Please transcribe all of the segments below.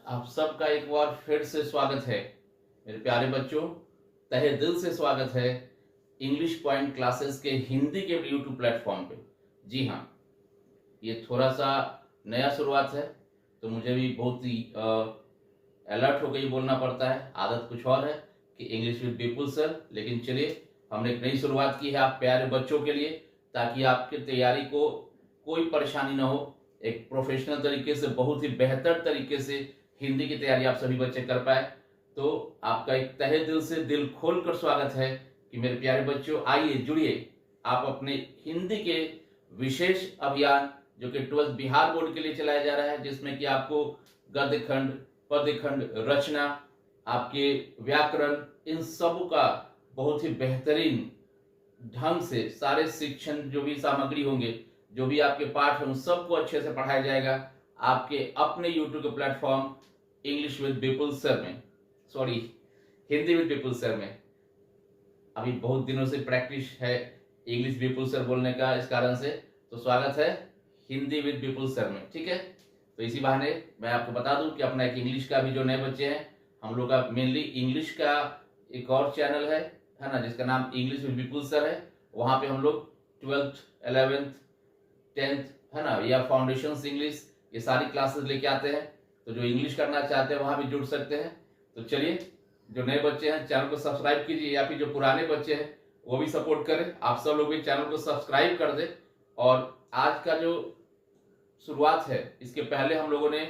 आप सबका एक बार फिर से स्वागत है मेरे प्यारे बच्चों। तहे दिल से स्वागत है इंग्लिश पॉइंट क्लासेस के हिंदी के यूट्यूब प्लेटफॉर्म पे। जी हाँ, ये थोड़ा सा नया शुरुआत है तो मुझे भी बहुत ही अलर्ट होकर ही बोलना पड़ता है। आदत कुछ और है कि इंग्लिश विद पीपल सर, लेकिन चलिए हमने एक नई शुरुआत की है आप प्यारे बच्चों के लिए, ताकि आपकी तैयारी को कोई परेशानी ना हो। एक प्रोफेशनल तरीके से, बहुत ही बेहतर तरीके से हिंदी की तैयारी आप सभी बच्चे कर पाए। तो आपका एक तहे दिल से, दिल खोल कर स्वागत है कि मेरे प्यारे बच्चों आइए जुड़िए आप अपने हिंदी के विशेष अभियान जो कि 12th बिहार बोर्ड के लिए चलाया जा रहा है, जिसमें कि आपको गद्य खंड, पद्य खंड, रचना, आपके व्याकरण, इन सब का बहुत ही बेहतरीन ढंग से सारे शिक्षण जो भी सामग्री होंगे, जो भी आपके पाठ हैं, उन सबको अच्छे से पढ़ाया जाएगा आपके अपने यूट्यूब के platform English with Vipul sir में, sorry Hindi with Vipul sir में। अभी बहुत दिनों से प्रैक्टिस है इंग्लिश विपुल सर बोलने का, इस कारण से तो स्वागत है हिंदी विद विपुल सर में। ठीक है, तो इसी बहाने मैं आपको बता दूं कि अपना एक इंग्लिश का भी जो नए बच्चे हैं, हम लोग का मेनली इंग्लिश का एक और चैनल है ना, जिसका नाम इंग्लिश विद विपुल सर है। वहां पे हम लोग 12th 11th 10th है ना, या फाउंडेशन इंग्लिश, ये सारी क्लासेस लेके आते हैं। तो जो इंग्लिश करना चाहते हैं वहां भी जुड़ सकते हैं। तो चलिए, जो नए बच्चे हैं चैनल को सब्सक्राइब कीजिए, या फिर जो पुराने बच्चे हैं वो भी सपोर्ट करें। आप सब लोग भी चैनल को सब्सक्राइब कर दें। और आज का जो शुरुआत है, इसके पहले हम लोगों ने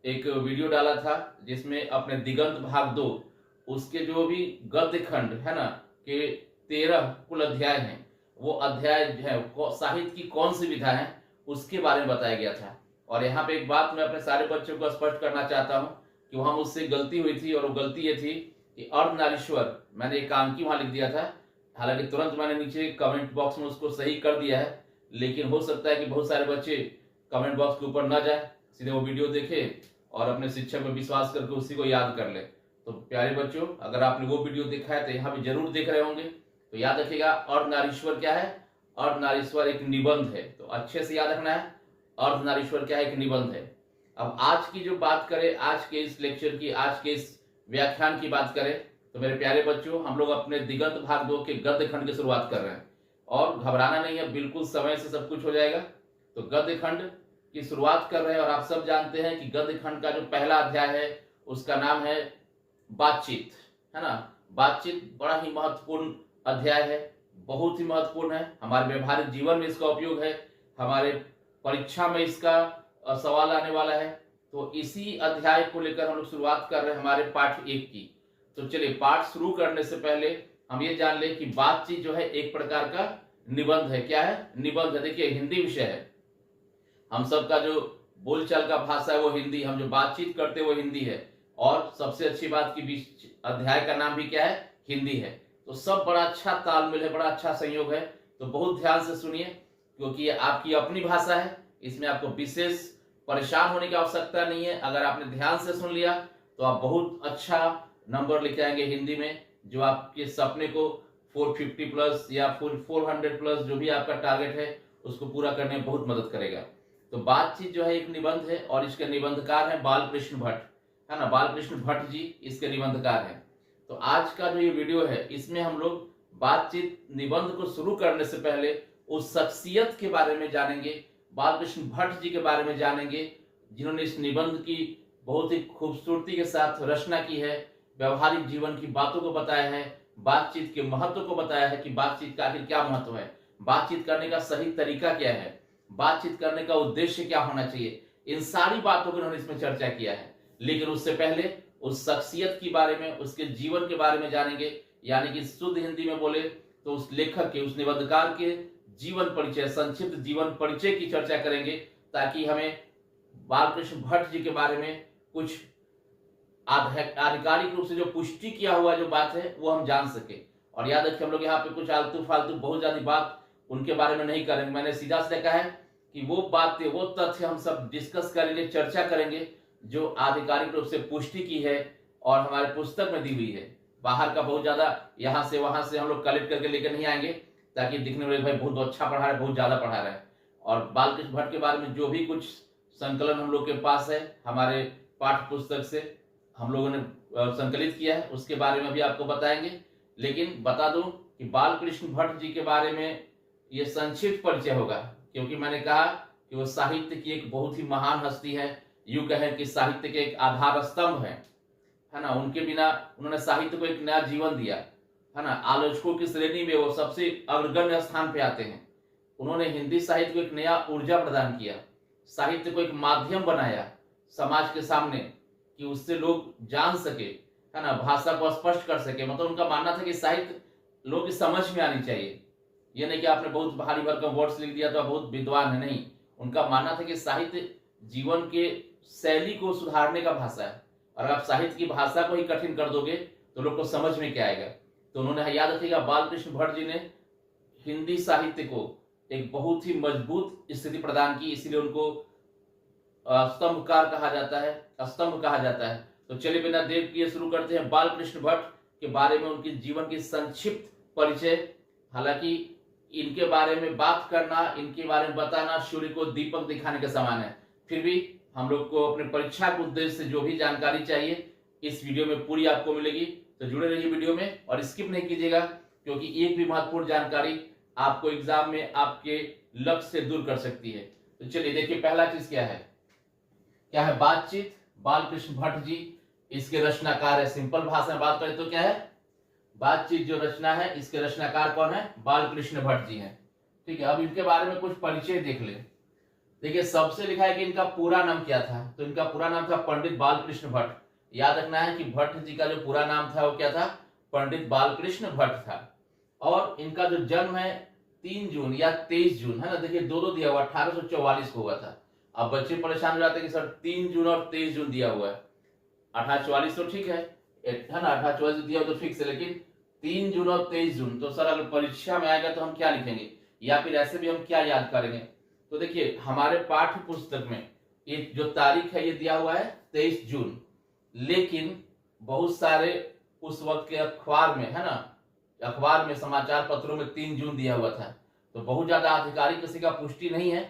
एक वीडियो डाला था जिसमें अपने दिगंत भाग 2 उसके जो भी गद्य खंड है ना के 13 कुल अध्याय हैं, वो अध्याय है साहित्य की कौन सी विधा है उसके बारे में बताया गया था। और यहाँ पे एक बात मैं अपने सारे बच्चों को स्पष्ट करना चाहता हूँ कि वहां मुझसे गलती हुई थी, और वो गलती ये थी कि अर्धनारीश्वर मैंने एकांकी वहां लिख दिया था। हालांकि तुरंत मैंने नीचे कमेंट बॉक्स में उसको सही कर दिया है, लेकिन हो सकता है कि बहुत सारे बच्चे कमेंट बॉक्स के ऊपर ना जाए, सीधे वो वीडियो देखे और अपने शिक्षक पर विश्वास करके उसी को याद कर ले। तो प्यारे बच्चों, अगर आपने वो वीडियो देखा है तो यहाँ भी जरूर देख रहे होंगे, तो याद रखिएगा अर्धनारीश्वर क्या है। अर्धनारीश्वर एक निबंध है, तो अच्छे से याद रखना है अर्धनारीश्वर क्या है, एक निबंध है। अब आज की जो बात करें, आज के इस लेक्चर की, आज के इस व्याख्यान की बात करें, तो मेरे प्यारे बच्चों हम लोग अपने दिगंत भाग 2 के गद्य खंड की शुरुआत कर रहे हैं। और घबराना नहीं है, बिल्कुल समय से सब कुछ हो जाएगा। तो गद्य खंड की शुरुआत कर रहे हैं, और आप सब जानते हैं कि गद्य खंड का जो पहला अध्याय है उसका नाम है बातचीत, है ना। बातचीत बड़ा ही महत्वपूर्ण अध्याय है, बहुत ही महत्वपूर्ण है। हमारे व्यवहारिक जीवन में इसका उपयोग है, हमारे परीक्षा में इसका सवाल आने वाला है। तो इसी अध्याय को लेकर हम लोग शुरुआत कर रहे हैं हमारे पाठ 1 की। तो चलिए, पाठ शुरू करने से पहले हम ये जान लें कि बातचीत जो है एक प्रकार का निबंध है। क्या है? निबंध है। देखिए, हिंदी विषय है, हम सबका जो बोलचाल का भाषा है वो हिंदी, हम जो बातचीत करते हैं वो हिंदी है। और सबसे अच्छी बात की अध्याय का नाम भी क्या है? हिंदी है। तो सब बड़ा अच्छा तालमेल है, बड़ा अच्छा संयोग है। तो बहुत ध्यान से सुनिए, क्योंकि ये आपकी अपनी भाषा है, इसमें आपको विशेष परेशान होने की आवश्यकता नहीं है। अगर आपने ध्यान से सुन लिया तो आप बहुत अच्छा नंबर लेके आएंगे हिंदी में, जो आपके सपने को 450 प्लस या 400 प्लस जो भी आपका टारगेट है उसको पूरा करने में बहुत मदद करेगा। तो बातचीत जो है एक निबंध है, और इसके निबंधकार हैं बालकृष्ण भट्ट, है ना। बालकृष्ण भट्ट जी इसके निबंधकार हैं। तो आज का जो ये वीडियो है, इसमें हम लोग बातचीत निबंध को शुरू करने से पहले उस शख्सियत के बारे में जानेंगे, बालकृष्ण भट्ट जी के बारे में जानेंगे, जिन्होंने इस निबंध की बहुत ही खूबसूरती के साथ रचना की है, व्यवहारिक जीवन की बातों को बताया है, बातचीत के महत्व को बताया है कि बातचीत का आखिर क्या महत्व है, बातचीत करने का सही तरीका क्या है, बातचीत करने का उद्देश्य क्या होना चाहिए। इन सारी बातों को उन्होंने इसमें चर्चा किया है। लेकिन उससे पहले उस शख्सियत के बारे में, उसके जीवन के बारे में जानेंगे, यानी कि शुद्ध हिंदी में बोले तो उस लेखक के, उस निबंधकार के जीवन परिचय, संक्षिप्त जीवन परिचय की चर्चा करेंगे, ताकि हमें बालकृष्ण भट्ट जी के बारे में कुछ आधिकारिक रूप से जो पुष्टि किया हुआ जो बात है वो हम जान सके। और याद रखिए, हम लोग यहाँ पे कुछ आलतू फालतू बहुत ज्यादा बात उनके बारे में नहीं करेंगे। मैंने सीधा सीधा कहा है कि वो बातें, वो तथ्य हम सब डिस्कस करेंगे, चर्चा करेंगे जो आधिकारिक रूप से पुष्टि की है और हमारे पुस्तक में दी हुई है। बाहर का बहुत ज्यादा यहाँ से वहां से हम लोग कलेक्ट करके लेकर नहीं आएंगे, ताकि दिखने वाले भाई बहुत अच्छा पढ़ा रहे, बहुत ज्यादा पढ़ा रहे। और बालकृष्ण भट्ट के बारे में जो भी कुछ संकलन हम लोग के पास है, हमारे पाठ्य पुस्तक से हम लोगों ने संकलित किया है, उसके बारे में भी आपको बताएंगे। लेकिन बता दूं कि बाल कृष्ण भट्ट जी के बारे में ये संक्षिप्त परिचय होगा, क्योंकि मैंने कहा कि वो साहित्य की एक बहुत ही महान हस्ती है, यूं कहें कि साहित्य के एक आधार स्तंभ है ना। उनके बिना उन्होंने साहित्य को एक नया जीवन दिया, है ना। आलोचकों की श्रेणी में वो सबसे अग्रगण्य स्थान पे आते हैं। उन्होंने हिंदी साहित्य को एक नया ऊर्जा प्रदान किया, साहित्य को एक माध्यम बनाया समाज के सामने कि उससे लोग जान सके, है ना, भाषा को स्पष्ट कर सके। मतलब उनका मानना था कि साहित्य लोग की समझ में आनी चाहिए। ये नहीं कि आपने बहुत भारी भरकम वर्ड्स लिख दिया तो आप बहुत विद्वान है, नहीं। उनका मानना था कि साहित्य जीवन के शैली को सुधारने का भाषा है, और आप साहित्य की भाषा को ही कठिन कर दोगे तो लोग को समझ में क्या आएगा। तो उन्होंने, याद रखिएगा, बालकृष्ण भट्ट जी ने हिंदी साहित्य को एक बहुत ही मजबूत स्थिति प्रदान की, इसलिए उनको स्तंभकार कहा जाता है, स्तंभ कहा जाता है। तो चलिए बिना देर किए शुरू करते हैं बालकृष्ण भट्ट के बारे में उनके जीवन की संक्षिप्त परिचय। हालांकि इनके बारे में बात करना, इनके बारे में बताना सूर्य को दीपक दिखाने के समान है, फिर भी हम लोग को अपने परीक्षा के उद्देश्य से जो भी जानकारी चाहिए इस वीडियो में पूरी आपको मिलेगी। तो जुड़े रहिए वीडियो में और स्किप नहीं कीजिएगा, क्योंकि एक भी महत्वपूर्ण जानकारी आपको एग्जाम में आपके लक्ष्य से दूर कर सकती है। तो चलिए देखिए, पहला चीज क्या है बातचीत। बालकृष्ण भट्ट जी इसके रचनाकार है। सिंपल भाषा में बात करें तो क्या है, बातचीत जो रचना है इसके रचनाकार कौन है, बालकृष्ण भट्ट जी हैं। ठीक है, अब इनके बारे में कुछ परिचय देख ले। देखिए, सबसे लिखा है कि इनका पूरा नाम क्या था, तो इनका पूरा नाम था पंडित बालकृष्ण भट्ट। याद रखना है कि भट्ट जी का जो पूरा नाम था वो क्या था, पंडित बालकृष्ण भट्ट था। और इनका जो जन्म है 3 जून या 23 जून, है ना, देखिए दो दिया हुआ, 1844 को हुआ था। अब बच्चे परेशान हो जाते हैं कि सर 3 जून और 23 जून दिया हुआ है, 1844 तो ठीक है ना, 1844 दिया तो फिक्स है, लेकिन 3 जून और 23 जून, तो सर अगर परीक्षा में आएगा तो हम क्या लिखेंगे, या फिर ऐसे भी हम क्या याद करेंगे। तो देखिए, हमारे पाठ्य पुस्तक में ये जो तारीख है ये दिया हुआ है 23 जून, लेकिन बहुत सारे उस वक्त के अखबार में, है ना, अखबार में, समाचार पत्रों में 3 जून दिया हुआ था। तो बहुत ज्यादा आधिकारिक किसी का पुष्टि नहीं है,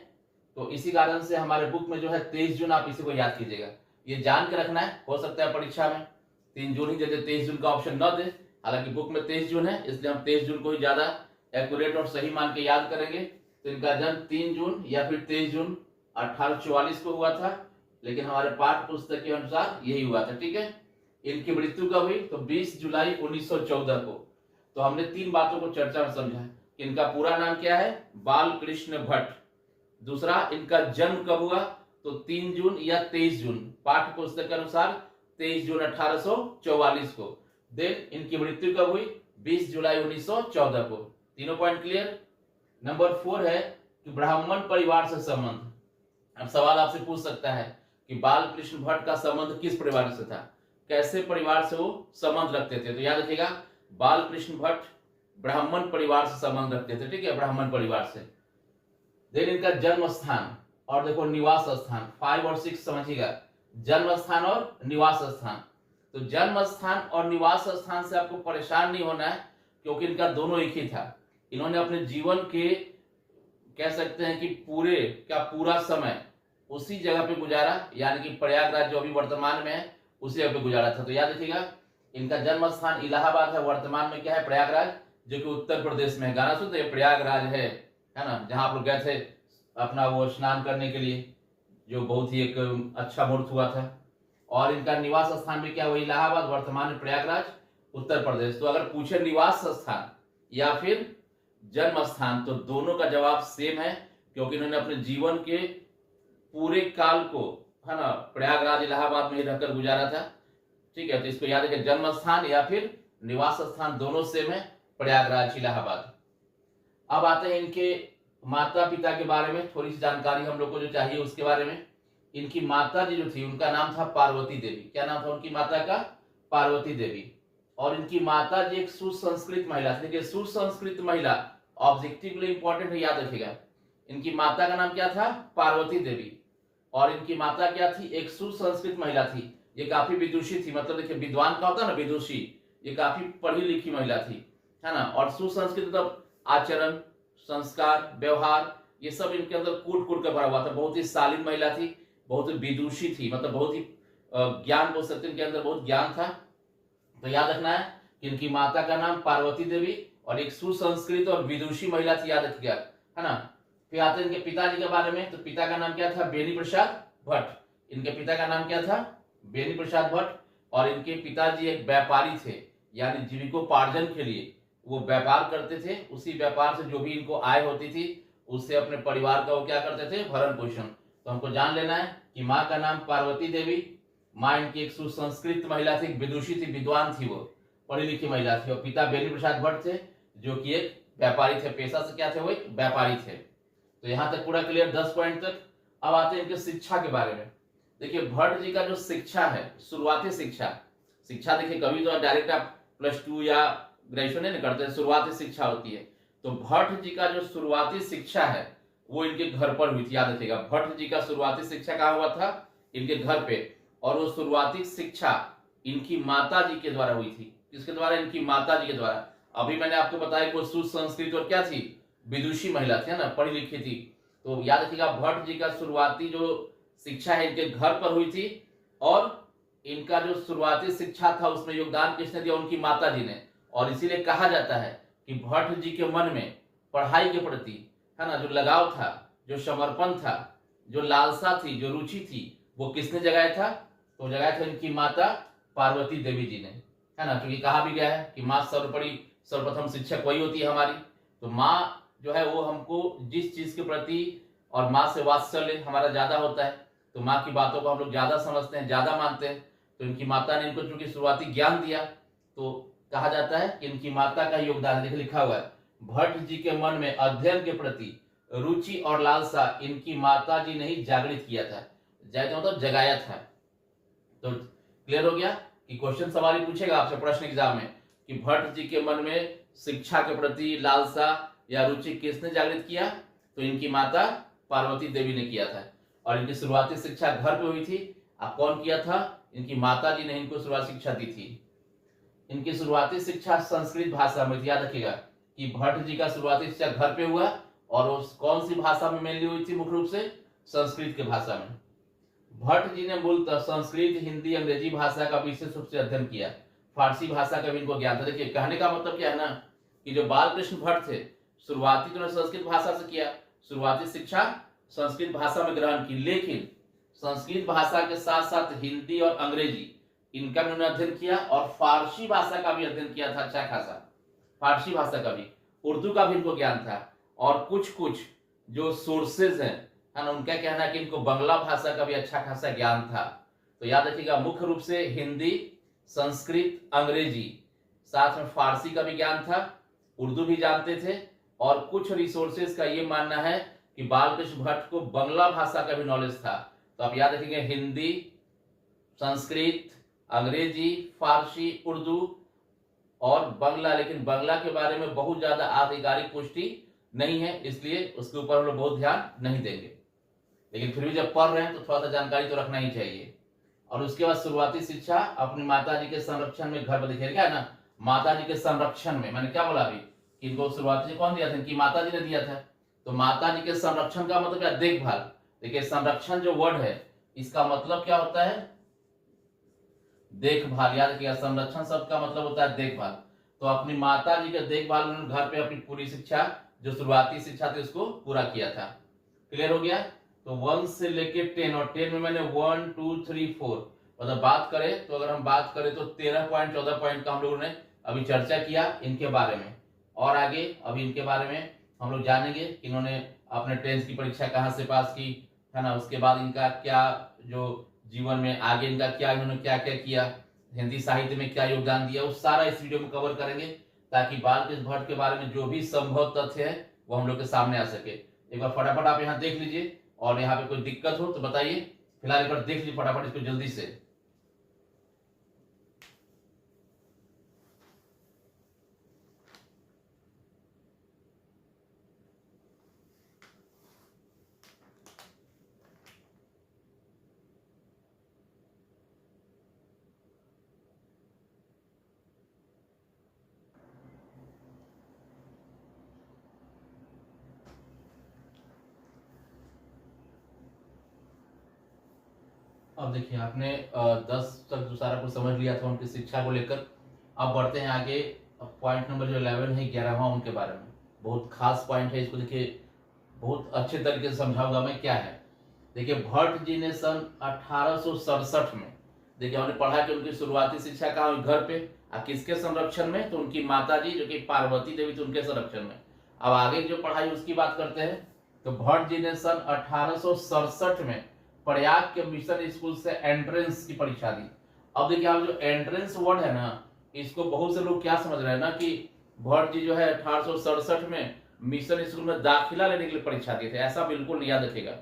तो इसी कारण से हमारे बुक में जो है 23 जून, आप इसी को याद कीजिएगा, ये जान के रखना है। हो सकता है परीक्षा में 3 जून ही दे दे, 23 जून का ऑप्शन न दे। हालांकि बुक में 23 जून है, इसलिए हम 23 जून को ही ज्यादा एक्यूरेट और सही मान के याद करेंगे। तो इनका जन्म 3 जून या फिर 23 जून 1844 को हुआ था, लेकिन हमारे पाठ्य पुस्तक के अनुसार यही हुआ था। ठीक है, इनकी मृत्यु कब हुई, तो 20 जुलाई 1914 को। तो हमने 3 बातों को चर्चा में समझा कि इनका पूरा नाम क्या है, बालकृष्ण भट्ट। दूसरा, इनका जन्म कब हुआ, तो 3 जून या 23 जून, पाठ्य पुस्तक के अनुसार 23 जून 1844 को। देन इनकी मृत्यु कब हुई, 20 जुलाई 1914 को। तीनों पॉइंट क्लियर। नंबर 4 है कि ब्राह्मण परिवार से संबंध। अब सवाल आपसे पूछ सकता है कि बालकृष्ण भट्ट का संबंध किस परिवार से था, कैसे परिवार से वो संबंध रखते थे। तो याद रखिएगा, बालकृष्ण भट्ट ब्राह्मण परिवार से संबंध रखते थे। ठीक है, ब्राह्मण परिवार से। देन इनका जन्म स्थान और देखो निवास स्थान, 5 और 6 समझिएगा, जन्म स्थान और निवास स्थान। तो जन्म स्थान और निवास स्थान से आपको परेशान नहीं होना है, क्योंकि इनका दोनों एक ही था। इन्होंने अपने जीवन के, कह सकते हैं कि पूरा समय उसी जगह पे गुजारा, यानी कि प्रयागराज जो अभी वर्तमान में है उसी जगह पे गुजारा था। तो याद रखिएगा, इनका जन्म स्थान इलाहाबाद है, वर्तमान में क्या है, प्रयागराज, जो कि उत्तर प्रदेश में है। गाना सुनते हैं, प्रयागराज है ना, जहां आप लोग गए थे अपना वो स्नान करने के लिए, जो बहुत ही एक अच्छा मुहूर्त हुआ था। और इनका निवास स्थान भी क्या हुआ, इलाहाबाद, वर्तमान में प्रयागराज, उत्तर प्रदेश। तो अगर पूछे निवास स्थान या फिर जन्म स्थान, तो दोनों का जवाब सेम है, क्योंकि इन्होंने अपने जीवन के पूरे काल को, है ना, प्रयागराज इलाहाबाद में ही रहकर गुजारा था। ठीक है, तो इसको याद रखें, जन्म स्थान या फिर निवास स्थान दोनों सेम है, प्रयागराज इलाहाबाद। अब आते हैं इनके माता पिता के बारे में, थोड़ी सी जानकारी हम लोग को जो चाहिए उसके बारे में। इनकी माता जी जो थी उनका नाम था पार्वती देवी। क्या नाम था उनकी माता का, पार्वती देवी। और इनकी माता जी एक सुसंस्कृत महिला थी। देखिए, सुसंस्कृत महिला ऑब्जेक्टिव इंपॉर्टेंट है, याद रखिएगा। इनकी माता का नाम क्या था, पार्वती देवी, और इनकी माता क्या थी, एक सुसंस्कृत महिला थी। ये काफी विदुषी थी, मतलब देखिए विद्वान का होता है ना विदुषी, ये काफी पढ़ी लिखी महिला थी, है ना। और सुसंस्कृत मतलब आचरण, संस्कार, व्यवहार, ये सब इनके अंदर कूट कूट कर भरा हुआ था। बहुत ही शालीन महिला थी, बहुत ही विदुषी थी, मतलब बहुत ही ज्ञान बोल सकते हैं, इनके अंदर बहुत ज्ञान था। तो याद रखना है कि इनकी माता का नाम पार्वती देवी और एक सुसंस्कृत और विदुषी महिला थी, याद रखिएगा, है ना। फिर आते हैं इनके पिताजी के बारे में। तो पिता का नाम क्या था? बेनी प्रसाद भट्ट। इनके पिता का नाम क्या था? बेनी प्रसाद भट्ट। और इनके पिताजी एक व्यापारी थे, यानी जीविकोपार्जन के लिए वो व्यापार करते थे। उसी व्यापार से जो भी इनको आय होती थी उससे अपने परिवार का वो क्या करते थे? भरण पोषण। तो हमको जान लेना है कि माँ का नाम पार्वती देवी, माँ इनकी एक सुसंस्कृत महिला थी, विदुषी थी, विद्वान थी, वो पढ़ी लिखी महिला थी। और पिता बेनी प्रसाद भट्ट थे जो कि एक व्यापारी थे, पेशा से क्या थे? वो एक व्यापारी थे। तो यहां तक पूरा क्लियर, 10 पॉइंट तक। अब आते हैं इनके शिक्षा के बारे में। देखिए भट्ट जी का जो शिक्षा है, शुरुआती शिक्षा, शिक्षा देखिए कभी तो डायरेक्ट आप +2 या ग्रेजुएशन नहीं करते, शुरुआती शिक्षा होती है। तो भट्ट जी का जो शुरुआती शिक्षा है वो इनके घर पर हुई थी, याद रखिएगा। भट्ट जी का शुरुआती शिक्षा कहाँ हुआ था? इनके घर पे। और वो शुरुआती शिक्षा इनकी माता जी के द्वारा हुई थी। किसके द्वारा? इनकी माता जी के द्वारा। अभी मैंने आपको बताया कि सुसंस्कृत और क्या थी? विदुषी महिला थी, है ना, पढ़ी लिखी थी। तो याद रखिएगा भट्ट जी का शुरुआती जो शिक्षा है इनके घर पर हुई थी। और इनका जो शुरुआती शिक्षा था उसमें योगदान किसने दिया? उनकी माता जी ने। और इसीलिए कहा जाता है कि भट्ट जी के मन में पढ़ाई के प्रति, है ना, जो लगाव था, जो समर्पण था, जो लालसा थी, जो रुचि थी, वो किसने जगाया था? तो जगाया था इनकी माता पार्वती देवी जी ने, है ना। क्योंकि कहा भी गया है कि माँ सर्वोपरि, सर्वप्रथम शिक्षक वही होती है हमारी। तो माँ जो है वो हमको जिस चीज के प्रति, और माँ से वात्सल्य हमारा ज्यादा होता है, तो माँ की बातों को हम लोग ज्यादा समझते हैं, ज्यादा मानते हैं। तो इनकी माता ने इनको चूंकि शुरुआती ज्ञान दिया, तो कहा जाता है कि इनकी माता का योगदान, देखिए लिखा हुआ है, भट्ट जी के मन में अध्ययन के प्रति रुचि और लालसा इनकी माता जी ने ही जागृत किया था। मतलब जगाया था। तो क्लियर हो गया कि क्वेश्चन सवाल ही पूछेगा आपसे प्रश्न एग्जाम में कि भट्ट जी के मन में शिक्षा के प्रति लालसा या रुचि किसने जागृत किया? तो इनकी माता पार्वती देवी ने किया था। और इनकी शुरुआती शिक्षा घर पे हुई थी। अब कौन किया था? इनकी माता जी ने इनको शुरुआती शिक्षा दी थी। इनकी शुरुआती शिक्षा संस्कृत भाषा में, याद रखिएगा कि भट्ट जी का शुरुआती शिक्षा घर पे हुआ। और वो कौन सी भाषा में मेनली हुई थी? मुख्य रूप से संस्कृत की भाषा में। भट्ट जी ने मूलतः संस्कृत, हिंदी, अंग्रेजी भाषा का विशेष रूप से अध्ययन किया। फारसी भाषा का भी इनको ज्ञान था। देखिए कहने का मतलब क्या है ना, कि जो बालकृष्ण भट्ट थे, शुरुआती तो संस्कृत भाषा से किया, शुरुआती शिक्षा संस्कृत भाषा में ग्रहण की, लेकिन संस्कृत भाषा के साथ साथ हिंदी और अंग्रेजी इनका भी उन्होंने अध्ययन किया। और फारसी भाषा का भी अध्ययन किया था, अच्छा खासा फारसी भाषा का भी, उर्दू का भी इनको ज्ञान था। और कुछ कुछ जो सोर्सेज हैं, है ना, उनका कहना है कि इनको बांग्ला भाषा का भी अच्छा खासा ज्ञान था। तो याद रखिएगा मुख्य रूप से हिंदी, संस्कृत, अंग्रेजी, साथ में फारसी का भी ज्ञान था, उर्दू भी जानते थे। और कुछ रिसोर्सेज का ये मानना है कि बालकृष्ण भट्ट को बांग्ला भाषा का भी नॉलेज था। तो आप याद रखेंगे हिंदी, संस्कृत, अंग्रेजी, फारसी, उर्दू और बांग्ला। लेकिन बांग्ला के बारे में बहुत ज्यादा आधिकारिक पुष्टि नहीं है, इसलिए उसके ऊपर हम लोग बहुत ध्यान नहीं देंगे। लेकिन फिर भी जब पढ़ रहे हैं तो थोड़ा सा जानकारी तो रखना ही चाहिए। और उसके बाद शुरुआती शिक्षा अपनी माता जी के संरक्षण में घर पर, देखिए क्या है ना, माता जी के संरक्षण में, मैंने क्या बोला अभी कि इनको शुरुआती कौन दिया था? इनकी माता जी ने दिया था। तो माता जी के संरक्षण का मतलब क्या? देखभाल। देखिए संरक्षण जो वर्ड है इसका मतलब क्या होता है? देखभाल। याद रखिएगा संरक्षण शब्द का मतलब होता है देखभाल। तो अपनी माता जी के देखभाल उन्होंने घर पे अपनी पूरी शिक्षा, जो शुरुआती शिक्षा थी, उसको पूरा किया था। क्लियर हो गया? तो 1 से लेके 10, और 10 में मैंने 1 2 3 4, मतलब बात करें तो, अगर हम बात करें तो 13 पॉइंट 14 पॉइंट का हम लोगों ने अभी चर्चा किया इनके बारे में। और आगे अभी इनके बारे में हम लोग जानेंगे कि इन्होंने अपने 10th की परीक्षा कहाँ से पास की, है ना, उसके बाद इनका क्या जो जीवन में आगे इनका क्या, इन्होंने क्या क्या किया, हिंदी साहित्य में क्या योगदान दिया, वो सारा इस वीडियो में कवर करेंगे, ताकि बालकृष्ण भट्ट के बारे में जो भी संभव तथ्य है वो हम लोग के सामने आ सके। एक बार फटाफट आप यहाँ देख लीजिए, और यहाँ पे कोई दिक्कत हो तो बताइए। फिलहाल एक बार देख लीजिए फटाफट इसको जल्दी से। अब देखिए आपने 10 तक जो सारा कुछ समझ लिया था उनकी शिक्षा को लेकर। अब बढ़ते हैं आगे। पॉइंट नंबर जो 11 है 11वां उनके बारे में, बहुत खास पॉइंट है। इसको देखिए बहुत अच्छे तरीके से समझाऊंगा मैं क्या है। देखिए भट्ट जी ने सन 1867 में, देखिए हमने पढ़ा कि उनकी शुरुआती शिक्षा कहाँ हुई, घर पे। किसके संरक्षण में, तो उनकी माता जी जो कि पार्वती देवी थी उनके संरक्षण में। अब आगे जो पढ़ाई उसकी बात करते हैं। तो भट्ट जी ने सन 1867 में प्रयाग के मिशन स्कूल से एंट्रेंस की परीक्षा दी। अब देखिए आप जो एंट्रेंस वर्ड है ना, इसको बहुत से लोग क्या समझ रहे हैं ना कि भट्ट जी जो है 1867 में मिशन स्कूल में दाखिला लेने के लिए परीक्षा दिए थे। ऐसा बिल्कुल नहीं, याद रखिएगा।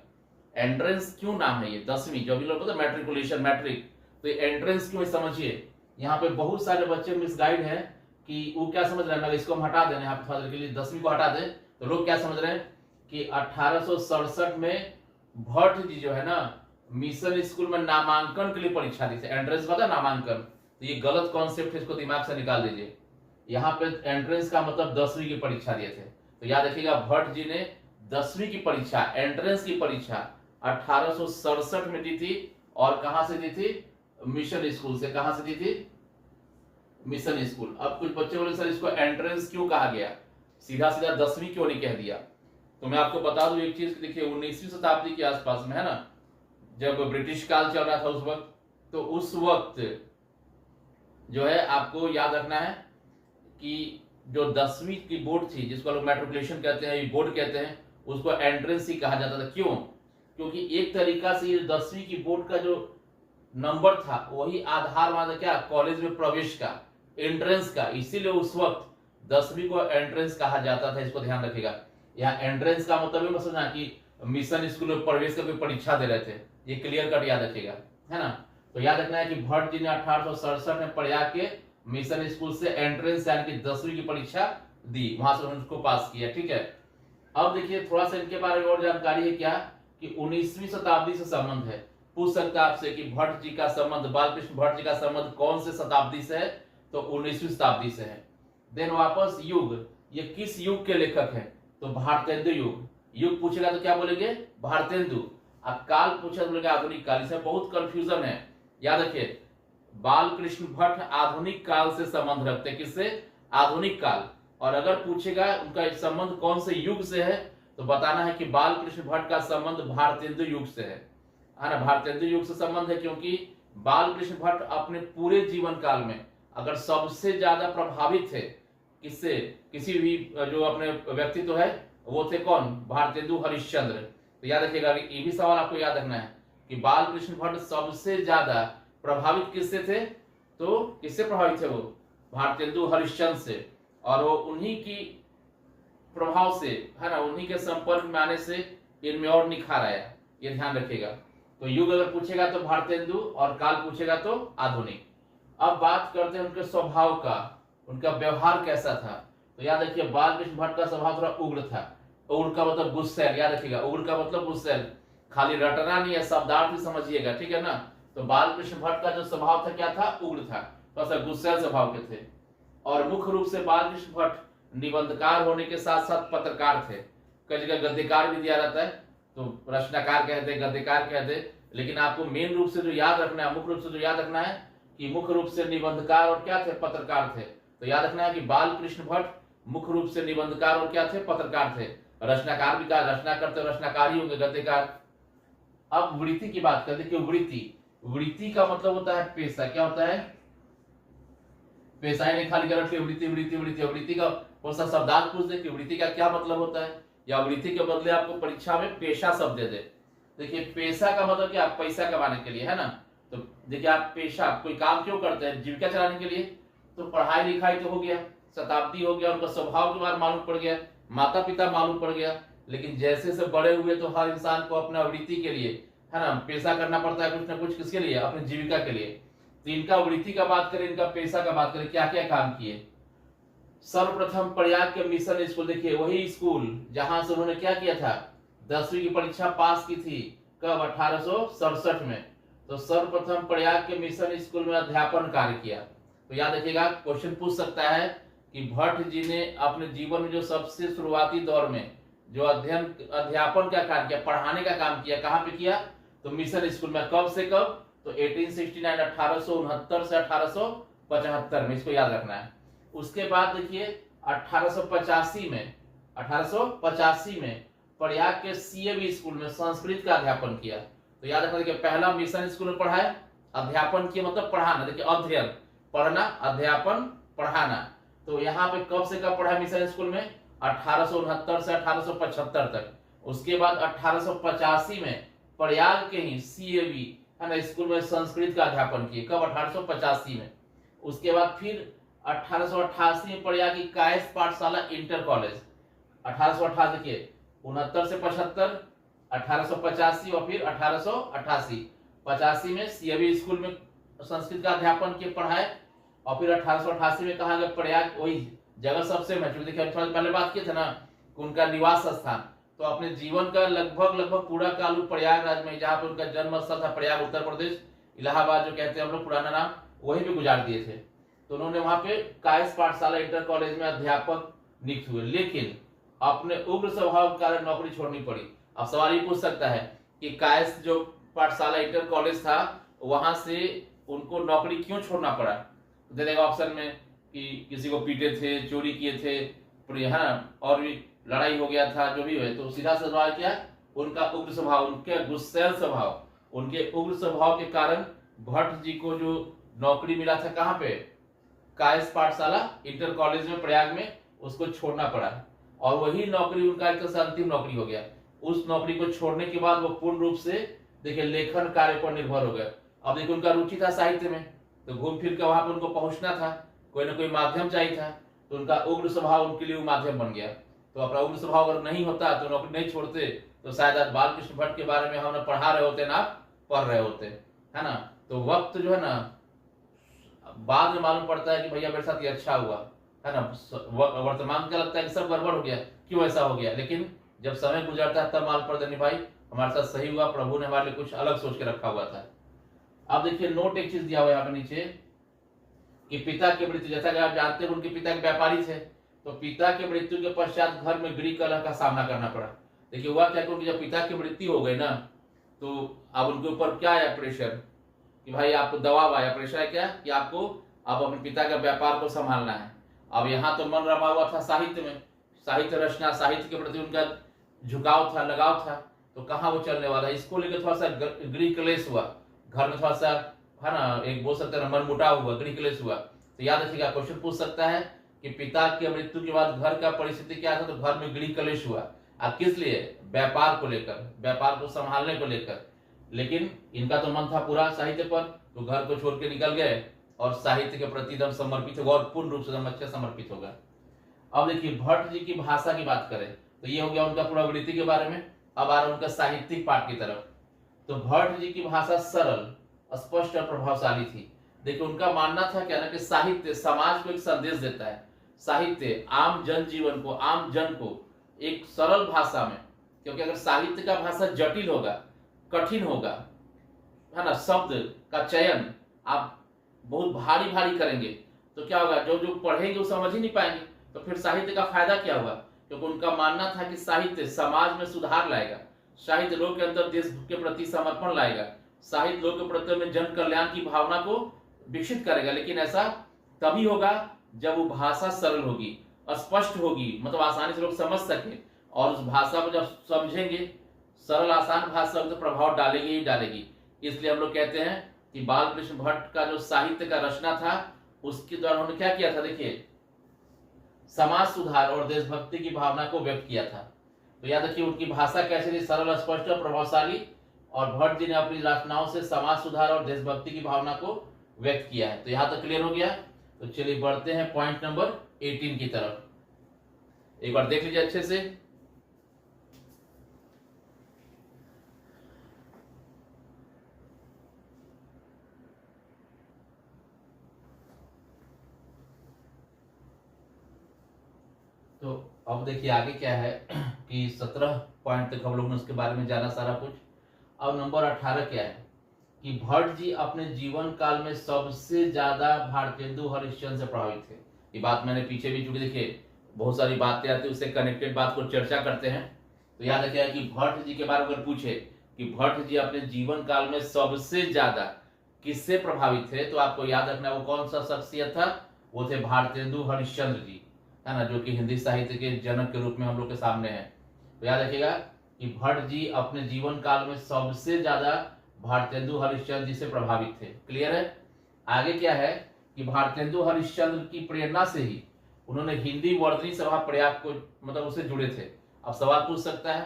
एंट्रेंस क्यों नाम है ये, 10वीं जो भी लोग बोलते हैं मैट्रिकुलेशन, मैट्रिक, तो ये एंट्रेंस क्यों समझिए। यहाँ पे बहुत सारे बच्चे मिसगाइड हैं कि वो क्या समझ रहे हैं, इसको हम हटा दें यहाँ पे थोड़ा देर के लिए, 10वीं को हटा दें, तो लोग क्या समझ रहे हैं कि 1867 में भट्ट जी जो है ना मिशन स्कूल में नामांकन के लिए परीक्षा दी थी। एंट्रेंस पता नामांकन, तो ये गलत कॉन्सेप्ट है, इसको दिमाग से निकाल दीजिए। यहाँ पे एंट्रेंस का मतलब 10वीं की परीक्षा दिए थे। तो याद रखिएगा भट्ट जी ने 10वीं की परीक्षा, एंट्रेंस की परीक्षा 1867 में दी थी। और कहां से दी थी, मिशन स्कूल से। कहां से दी थी, मिशन स्कूल। अब कुछ बच्चे बोले सर इसको एंट्रेंस क्यों कहा गया, सीधा सीधा 10वीं क्यों नहीं कह दिया। तो मैं आपको बता दूं एक चीज, देखिए 19वीं शताब्दी के आसपास में है ना, जब ब्रिटिश काल चल रहा था उस वक्त, तो उस वक्त जो है आपको याद रखना है कि जो 10वीं की बोर्ड थी, जिसको लोग मैट्रिकुलेशन कहते हैं, बोर्ड कहते हैं, उसको एंट्रेंस ही कहा जाता था। क्यों, क्योंकि एक तरीका से ये 10वीं की बोर्ड का जो नंबर था वही आधार माना क्या, कॉलेज में प्रवेश का, एंट्रेंस का। इसीलिए उस वक्त 10वीं को एंट्रेंस कहा जाता था। इसको ध्यान रखिएगा। यहाँ एंट्रेंस का मतलब ये मत समझना कि मिशन स्कूल में प्रवेश का कोई परीक्षा दे रहे थे, ये क्लियर कट याद रखिएगा, है ना। तो याद रखना है कि भट्ट जी ने 1867 में प्रयाग के मिशन स्कूल से एंट्रेंस यानी कि 10वीं की परीक्षा दी, वहां से उन्होंने उसको पास किया, ठीक है। अब देखिए थोड़ा सा इनके बारे में और जानकारी है क्या, कि 19वीं शताब्दी से संबंध है। पूछ सकता है आपसे कि भट्ट जी का संबंध, बालकृष्ण भट्ट जी का संबंध कौन से शताब्दी से है, तो 19वीं शताब्दी से है। देन वापस युग, ये किस युग के लेखक हैं, तो भारतेंदु युग। युग पूछेगा तो क्या बोलेंगे, भारतेंदु। अब काल पूछा तो बोलेगा आधुनिक काल। इसमें बहुत कंफ्यूजन है, याद रखिए। बालकृष्ण भट्ट आधुनिक काल से संबंध रखते हैं, किससे, आधुनिक काल। और अगर पूछेगा उनका संबंध कौन से युग से है, तो बताना है कि बालकृष्ण भट्ट का संबंध भारतेंदु युग से है ना। भारतेंदु युग से संबंध है क्योंकि बालकृष्ण भट्ट अपने पूरे जीवन काल में अगर सबसे ज्यादा प्रभावित थे किससे, किसी भी जो अपने व्यक्तित्व है, वो थे कौन, भारतेंदु हरिश्चंद्र। तो याद रखिएगा, ये भी सवाल आपको याद रखना है कि बालकृष्ण भट्ट सबसे ज्यादा प्रभावित किससे थे, तो किससे प्रभावित थे वो, भारतेंदु हरिश्चंद्र से। और वो उन्हीं की प्रभाव से, है ना, उन्हीं के संपर्क में आने से इनमें और निखार आया, ये ध्यान रखिएगा। तो युग अगर पूछेगा तो भारतेंदु, और काल पूछेगा तो आधुनिक। अब बात करते हैं उनके स्वभाव का, उनका व्यवहार कैसा था। तो याद रखिए बालकृष्ण भट्ट का स्वभाव थोड़ा उग्र था। उग्र का मतलब गुस्सैल, याद रखिएगा, उग्र का मतलब गुस्सैल, खाली रटना नहीं है, शब्दार्थ भी समझिएगा, ठीक है ना। तो बालकृष्ण भट्ट का जो स्वभाव था क्या था, उग्र था, थोड़ा सा गुस्सैल स्वभाव के थे। और मुख्य रूप से बालकृष्ण भट्ट निबंधकार होने के साथ साथ पत्रकार थे। कई जगह गद्यकार भी दिया रहता है, तो रचनाकार कहते हैं, गद्यकार कहते हैं, लेकिन आपको मेन रूप से जो याद रखना है, मुख्य रूप से जो याद रखना है कि मुख्य रूप से निबंधकार और क्या थे, पत्रकार थे। तो याद रखना है कि बालकृष्ण भट्ट मुख्य रूप से निबंधकार और क्या थे, पत्रकार थे। रचनाकार भी कहा, रचना करते रचनाकार ही होंगे, गद्यकार। अब वृत्ति की बात करते, कि वृत्ति, वृत्ति का मतलब होता है पेशा। क्या होता है, पेशा ही नहीं खाली कर वृत्ति वृत्ति वृत्ति। वृत्ति का कौन सा शब्दार्थ पूछ दे कि वृत्ति का क्या मतलब होता है, या वृत्ति के बदले आपको परीक्षा में पेशा शब्द दे दे। देखिए पेशा का मतलब क्या, पैसा कमाने के लिए, है ना। तो देखिए आप पेशा, कोई काम क्यों करते हैं, जीविका चलाने के लिए। तो पढ़ाई लिखाई तो हो गया, शताब्दी हो गया, उनका स्वभाव के बारे मालूम पड़ गया, माता पिता मालूम पड़ गया। लेकिन जैसे से बड़े हुए तो हर इंसान को अपना वृत्ति के लिए, है ना, पेशा करना पड़ता है कुछ ना कुछ, किसके लिए, अपनी जीविका के लिए। तो इनका वृत्ति का बात करें, इनका पेशा का बात करें, क्या क्या काम किए। सर्वप्रथम प्रयाग के मिशन स्कूल, देखिए वही स्कूल जहां से उन्होंने क्या किया था, 10वीं की परीक्षा पास की थी, कब, 1867 में। तो सर्वप्रथम प्रयाग के मिशन स्कूल में अध्यापन कार्य किया। तो याद रखिएगा, क्वेश्चन पूछ सकता है कि भट्ट जी ने अपने जीवन में जो सबसे शुरुआती दौर में जो अध्यापन का कार्य किया, पढ़ाने का काम किया, कहां पे किया, तो मिशन स्कूल में। कब से कब, तो 1869 1869 से 1875 में, इसको याद रखना है। उसके बाद देखिए 1885 में प्रयाग के सीएवी स्कूल में संस्कृत का अध्यापन किया। तो याद रखना, देखिए पहला मिशन स्कूल में पढ़ा है, अध्यापन किया मतलब पढ़ाना, देखिए अध्ययन, पढ़ना, अध्यापन, पढ़ाना। तो यहाँ पे कब से कब पढ़ा है मिशन स्कूल में? 1869 से 1875 तक। उसके बाद 1885 में प्रयाग के ही सीएवी है ना स्कूल में संस्कृत का अध्यापन किए, कब? 1885 में। उसके बाद फिर 1888 में प्रयाग की कायस्थ पाठशाला इंटर कॉलेज, 1888 के 69 से 75, 1885 और फिर 1888, 85 में सीएवी स्कूल में संस्कृत का अध्यापन किए, पढ़ाए। और फिर 1888 में कहा गया प्रयाग वही जगह सबसे महत्वपूर्ण, देखिए थोड़ा पहले बात किए थे ना उनका निवास स्थान, तो अपने जीवन का लगभग पूरा काल प्रयागराज में, जहाँ पे उनका जन्म स्थल था प्रयाग उत्तर प्रदेश, इलाहाबाद जो कहते हैं हम लोग पुराना नाम, वहीं पे गुजार दिए थे। तो उन्होंने वहां पे कायस्थ पाठशाला इंटर कॉलेज में अध्यापक नियुक्त हुए, लेकिन अपने उग्र स्वभाव के कारण नौकरी छोड़नी पड़ी। अब सवाल ये पूछ सकता है कि कायस्थ जो पाठशाला इंटर कॉलेज था वहां से उनको नौकरी क्यों छोड़ना पड़ा? दे देगा ऑप्शन में कि किसी को पीटे थे, चोरी किए थे, और भी लड़ाई हो गया था, जो भी हुए। तो सीधा सा सवाल क्या है, उनका उग्र स्वभाव, उनके गुस्सैल स्वभाव, उनके उग्र स्वभाव के कारण भट्ट जी को जो नौकरी मिला था कहाँ पे? कायस्थ पाठशाला इंटर कॉलेज में प्रयाग में, उसको छोड़ना पड़ा। और वही नौकरी उनका एक अंतिम नौकरी हो गया। उस नौकरी को छोड़ने के बाद वो पूर्ण रूप से देखिए लेखन कार्य पर निर्भर हो गए। अब देखिए उनका रुचि था साहित्य में, तो घूम फिर कर वहां पर उनको पहुंचना था, कोई ना कोई माध्यम चाहिए था, तो उनका उग्र स्वभाव उनके लिए वो माध्यम बन गया। तो अपना उग्र स्वभाव अगर नहीं होता तो नौकरी नहीं छोड़ते, तो शायद आज बालकृष्ण भट्ट के बारे में हम ना पढ़ा रहे होते ना पढ़ रहे होते, है ना। तो वक्त जो है ना बाद में मालूम पड़ता है कि भैया मेरे साथ ये अच्छा हुआ, है ना। वर्तमान क्या लगता है कि सब गड़बड़ हो गया, क्यों ऐसा हो गया, लेकिन जब समय गुजरता है तब मालूम पड़ता है भाई हमारे साथ सही हुआ, प्रभु ने हमारे लिए कुछ अलग सोच के रखा हुआ था। अब देखिए नोट एक चीज दिया हुआ है यहाँ पे नीचे कि पिता की मृत्यु, जैसा कि आप जानते हैं उनके पिता एक व्यापारी थे, तो पिता की मृत्यु के पश्चात घर में गृह कलह का सामना करना पड़ा। देखिए हुआ क्या, क्योंकि जब पिता की मृत्यु हो गई ना, तो अब उनके ऊपर क्या आया प्रेशर कि भाई आपको दबाव आया, प्रेशर है क्या कि आपको अब अपने पिता का व्यापार को संभालना है। अब यहाँ तो मन रमा हुआ था साहित्य में, साहित्य रचना, साहित्य के प्रति उनका झुकाव था, लगाव था, तो कहाँ वो चलने वाला, इसको लेकर थोड़ा सा गृह क्लेश हुआ, घर में थोड़ा सा है ना एक बोल सकते हैं मनमुटाव हुआ, गृह क्लेश हुआ। तो याद रखिएगा क्वेश्चन पूछ सकता है कि पिता की मृत्यु के बाद घर का परिस्थिति क्या था, तो घर में गृह क्लेश हुआ। अब किस लिए? व्यापार को लेकर, व्यापार को संभालने को लेकर। लेकिन इनका तो मन था पूरा साहित्य पर, तो घर को छोड़ के निकल गए और साहित्य के प्रति एकदम समर्पित होगा और पूर्ण रूप से एकदम अच्छे समर्पित होगा। अब देखिए भट्ट जी की भाषा की बात करें तो ये हो गया उनका पूरा वृत्ति के बारे में। अब आ रहा उनका साहित्यिक पाठ की तरफ। तो भट्ट जी की भाषा सरल, स्पष्ट और प्रभावशाली थी। देखिए उनका मानना था क्या ना कि साहित्य समाज को एक संदेश देता है। साहित्य आम जन जीवन को, आम जन को एक सरल भाषा में, क्योंकि अगर साहित्य का भाषा जटिल होगा, कठिन होगा, है ना, शब्द का चयन आप बहुत भारी भारी करेंगे तो क्या होगा, जो जो पढ़ेंगे वो समझ ही नहीं पाएंगे, तो फिर साहित्य का फायदा क्या हुआ। क्योंकि उनका मानना था कि साहित्य समाज में सुधार लाएगा, साहित्य लोग के अंदर देश के प्रति समर्पण लाएगा, साहित्य लोग के प्रति में जन कल्याण की भावना को विकसित करेगा। लेकिन ऐसा तभी होगा जब वो भाषा सरल होगी, स्पष्ट होगी, मतलब आसानी से लोग समझ सके, और उस भाषा को जब समझेंगे, सरल आसान भाषा तो प्रभाव डालेगी ही डालेगी। इसलिए हम लोग कहते हैं कि बालकृष्ण भट्ट का जो साहित्य का रचना था उसके द्वारा उन्होंने क्या किया था, देखिए समाज सुधार और देशभक्ति की भावना को व्यक्त किया था। तो याद रखिए उनकी भाषा कैसी थी, सरल, स्पष्ट और प्रभावशाली, और भट्ट जी ने अपनी रचनाओं से समाज सुधार और देशभक्ति की भावना को व्यक्त किया है। तो यहां तक क्लियर हो गया। तो चलिए बढ़ते हैं पॉइंट नंबर 18 की तरफ। एक बार देख लीजिए अच्छे से। तो अब देखिए आगे क्या है कि 17 पॉइंट तक हम लोग ने उसके बारे में जाना सारा कुछ। अब नंबर 18 क्या है कि भट्ट जी अपने जीवन काल में सबसे ज्यादा भारतेंदु हरिश्चंद्र से प्रभावित थे। ये बात मैंने पीछे भी, चूंकि देखिए बहुत सारी बातें आती है उससे कनेक्टेड बात को चर्चा करते हैं। तो याद रखिएगा कि भट्ट जी के बारे में अगर पूछे कि भट्ट जी अपने जीवन काल में सबसे ज्यादा किससे प्रभावित थे, तो आपको याद रखना वो कौन सा शख्सियत था, वो थे भारतेंदु हरिश्चंद्र जी, है ना, जो कि हिंदी साहित्य के जनक के रूप में हम लोग के सामने हैं। तो याद रखिएगा कि भट्ट जी अपने जीवन काल में सबसे ज्यादा भारतेंदु हरिश्चंद्र जी से प्रभावित थे। क्लियर है। आगे क्या है कि भारतेंदु हरिश्चंद्र की प्रेरणा से ही उन्होंने हिंदी वर्धनी सभा प्रयाग को मतलब उससे जुड़े थे। अब सवाल पूछ सकता है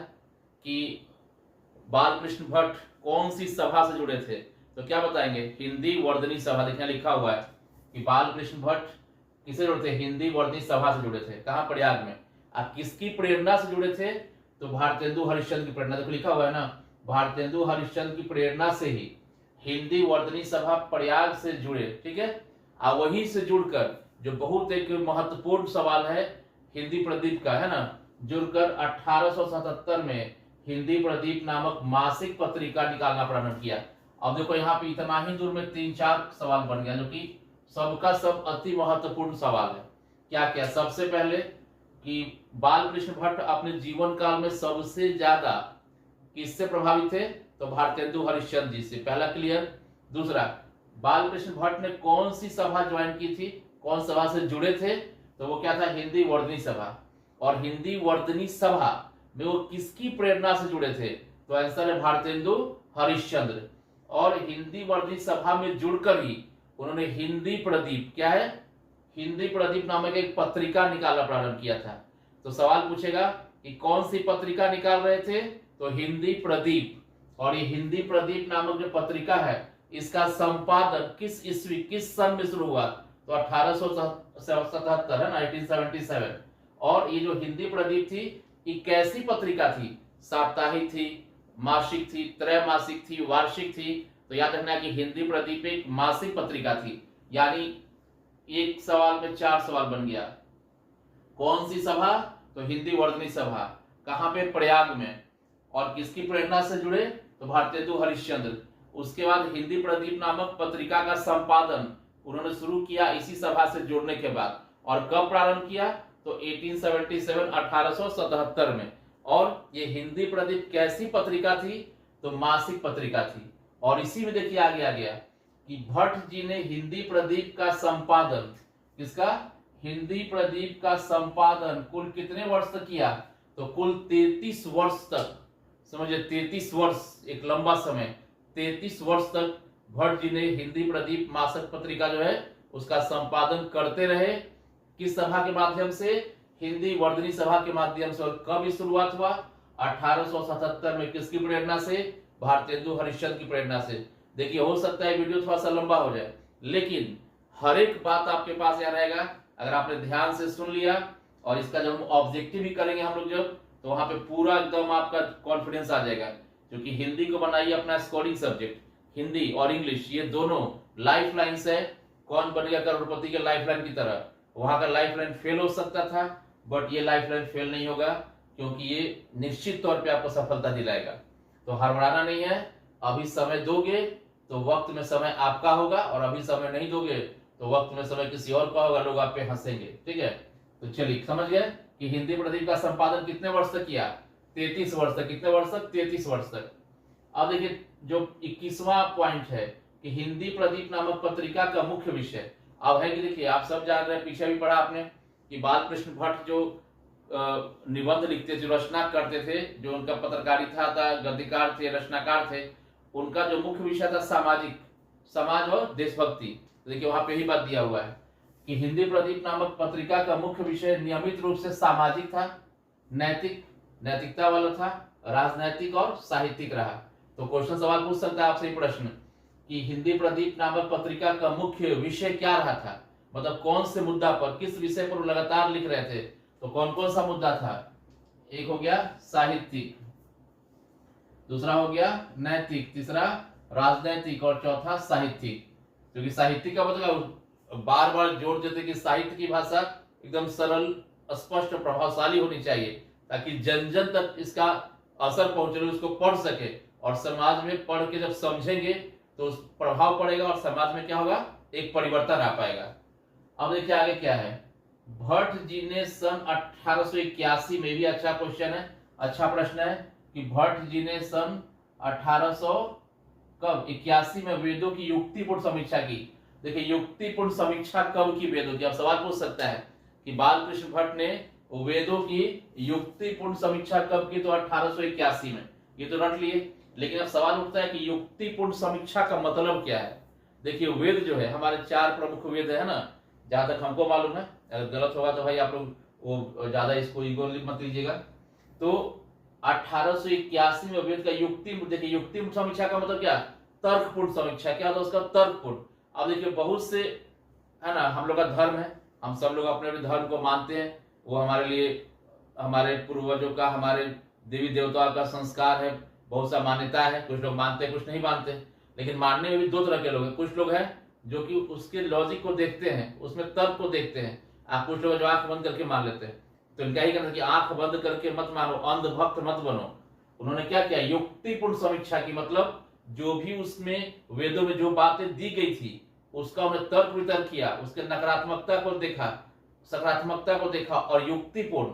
कि बालकृष्ण भट्ट कौन सी सभा से जुड़े थे, तो क्या बताएंगे, हिंदी वर्धनी सभा। देखिए लिखा हुआ है कि बालकृष्ण भट्ट किसे जुड़े थे, हिंदी वर्धनी सभा से जुड़े थे। कहाँ, प्रयाग में। अब किसकी प्रेरणा से जुड़े थे, तो भारतेंदु हरिश्चंद्र की प्रेरणा। देखो लिखा हुआ है ना, भारतेंदु हरिश्चंद्र की प्रेरणा से ही हिंदी वर्धनी सभा प्रयाग से जुड़े। ठीक है। अब वहीं से जुड़कर जो बहुत एक महत्वपूर्ण सवाल है हिंदी प्रदीप का, है ना, जुड़कर 1877 में हिंदी प्रदीप नामक मासिक पत्रिका निकालना प्रारंभ किया। अब देखो यहाँ पे इतना ही दूर में 3-4 सवाल बन गया, जो कि सबका सब अति महत्वपूर्ण सवाल है। क्या क्या, सबसे पहले कि बालकृष्ण भट्ट अपने जीवन काल में सबसे ज्यादा किससे प्रभावित थे, तो भारतेंदु हरिश्चंद्र जी से, पहला क्लियर। दूसरा, बालकृष्ण भट्ट ने कौन सी सभा ज्वाइन की थी, कौन सभा से जुड़े थे, तो वो क्या था, हिंदी वर्धनी सभा। और हिंदी वर्धनी सभा में वो किसकी प्रेरणा से जुड़े थे, तो आंसर है भारतेंदु हरिश्चंद्र। और हिंदी वर्धनी सभा में जुड़कर ही उन्होंने हिंदी प्रदीप, क्या है, हिंदी प्रदीप नामक एक पत्रिका निकालना प्रारंभ किया था। तो सवाल पूछेगा कि कौन सी पत्रिका निकाल रहे थे, तो हिंदी प्रदीप। और ये हिंदी प्रदीप नामक जो पत्रिका है, इसका संपादन किस ईस्वी, किस सन में शुरू हुआ, तो 1877 है ना, 1877। और ये जो हिंदी प्रदीप थी, ये कैसी पत्रिका थी, साप्ताहिक थी, मासिक थी, त्रैमासिक थी, वार्षिक थी, तो याद रखना कि हिंदी प्रदीप एक मासिक पत्रिका थी। यानी एक सवाल में 4 सवाल बन गया। कौन सी सभा, तो हिंदी वर्धनी सभा, कहां पे, प्रयाग में। और किसकी प्रेरणा से जुड़े, तो भारतेंदु हरिश्चंद्र। उसके बाद हिंदी प्रदीप नामक पत्रिका का संपादन उन्होंने शुरू किया इसी सभा से जुड़ने के बाद। और कब प्रारंभ किया, तो 1877 1877 में। और ये हिंदी प्रदीप कैसी पत्रिका थी, तो मासिक पत्रिका थी। और इसी में देखिए आगे आ गया कि भट्ट जी ने हिंदी प्रदीप का संपादन, किसका, हिंदी प्रदीप का संपादन कुल कितने वर्ष तक किया, तो कुल 33 वर्ष तक। समझिए 33 वर्ष, एक लंबा समय, 33 वर्ष तक भट्ट जी ने हिंदी प्रदीप मासिक पत्रिका जो है उसका संपादन करते रहे। किस सभा के माध्यम से, हिंदी वर्धनी सभा के माध्यम से। और कब शुरुआत हुआ, 1877 में। किसकी प्रेरणा से, भारतेंदु हरिश्चंद्र की प्रेरणा से। देखिए हो सकता है वीडियो थोड़ा सा लंबा हो जाए, लेकिन हर एक बात आपके पास याद रहेगा अगर आपने ध्यान से सुन लिया। और इसका जब हम ऑब्जेक्टिव भी करेंगे हम लोग जब, तो वहां पे पूरा एकदम आपका कॉन्फिडेंस आ जाएगा। क्योंकि हिंदी को बनाइए अपना स्कोरिंग सब्जेक्ट, हिंदी और इंग्लिश ये दोनों लाइफ लाइन्स है। कौन बनेगा करोड़पति के लाइफ लाइन की तरह, वहां का लाइफ लाइन फेल हो सकता था, बट ये लाइफ लाइन फेल नहीं होगा, क्योंकि ये निश्चित तौर पे आपको सफलता दिलाएगा। तो हड़बड़ाना नहीं है। अभी समय दोगे तो वक्त में समय आपका होगा, और अभी समय नहीं दोगे तो वक्त में समय किसी और का होगा, लोग आप पे हंसेंगे। ठीक है, तो चलिए समझ गए कि हिंदी प्रदीप का संपादन कितने वर्ष तक किया, 33 वर्ष तक। कितने वर्ष तक, 33 वर्ष तक। अब देखिए जो 21वां पॉइंट है कि हिंदी प्रदीप नामक पत्रिका का मुख्य विषय अब है कि देखिए आप सब जान रहे हैं, पीछे भी पढ़ा आपने कि बालकृष्ण भट्ट जो निबंध लिखते थे, रचना करते थे, जो उनका पत्रकारिता था, गद्यकार थे, रचनाकार थे, उनका जो मुख्य विषय था सामाजिक, समाज और देशभक्ति। तो देखिए वहां पे ही बात दिया हुआ है कि हिंदी प्रदीप नामक पत्रिका का मुख्य विषय नियमित रूप से सामाजिक था, नैतिकता वाला था, राजनैतिक और साहित्यिक रहा। तो क्वेश्चन सवाल पूछ सकता है आपसे ही प्रश्न कि हिंदी प्रदीप नामक पत्रिका का मुख्य विषय क्या रहा था, मतलब कौन से मुद्दा पर, किस विषय पर लगातार लिख रहे थे। तो कौन कौन सा मुद्दा था, एक हो गया साहित्यिक, दूसरा हो गया नैतिक, तीसरा राजनैतिक और चौथा साहित्यिक। क्योंकि साहित्यिक का मतलब बार बार जोर देते कि साहित्य की भाषा एकदम सरल, स्पष्ट, प्रभावशाली होनी चाहिए, ताकि जन जन तक इसका असर पहुंचे, उसको पढ़ सके, और समाज में पढ़ के जब समझेंगे तो उस प्रभाव पड़ेगा और समाज में क्या होगा, एक परिवर्तन आ पाएगा। अब देखिए आगे क्या है, भट्ट जी ने सन 1881 में, भी अच्छा क्वेश्चन है, अच्छा प्रश्न है कि भट्ट जी ने सन 1881 कब? 81 में वेदों की युक्तिपूर्ण समीक्षा की। देखिए युक्तिपूर्ण समीक्षा कब की वेदों की? अब सवाल पूछ सकता है कि बालकृष्ण भट्ट ने वेदों की युक्तिपूर्ण समीक्षा कब की? तो 1881 में। ये तो रट लिए, लेकिन अब सवाल उठता है कि युक्तिपूर्ण समीक्षा का मतलब क्या है। देखिए वेद जो है हमारे 4 प्रमुख वेद है ना, जहां तक हमको मालूम है, अगर गलत होगा तो भाई आप लोग वो ज्यादा इसको ईगो मत लीजिएगा। तो 1881 में वेद का युक्ति, देखिए युक्तिपूर्ण समीक्षा का मतलब क्या? तर्कपूर्ण समीक्षा। क्या होता है उसका? तर्कपूर्ण। अब देखिए बहुत से है ना, हम लोग का धर्म है, हम सब लोग अपने अपने धर्म को मानते हैं, वो हमारे लिए हमारे पूर्वजों का, हमारे देवी देवताओं का संस्कार है, बहुत सा मान्यता है, कुछ लोग मानते हैं कुछ नहीं मानते। लेकिन मानने में भी दो तरह के लोग हैं। कुछ लोग हैं जो कि उसके लॉजिक को देखते हैं, उसमें तर्क को देखते हैं। कुछ लोग जो आंख बंद करके मान लेते हैं। तो इनका ही कहना है कि आंख बंद करके मत मानो, अंधभक्त मत बनो। उन्होंने क्या किया? युक्तिपूर्ण समीक्षा की, मतलब जो भी उसमें वेदों में जो बातें दी गई थी उसका उन्हें तर्क वितर्क किया, उसके नकारात्मकता को देखा, सकारात्मकता को देखा, और युक्तिपूर्ण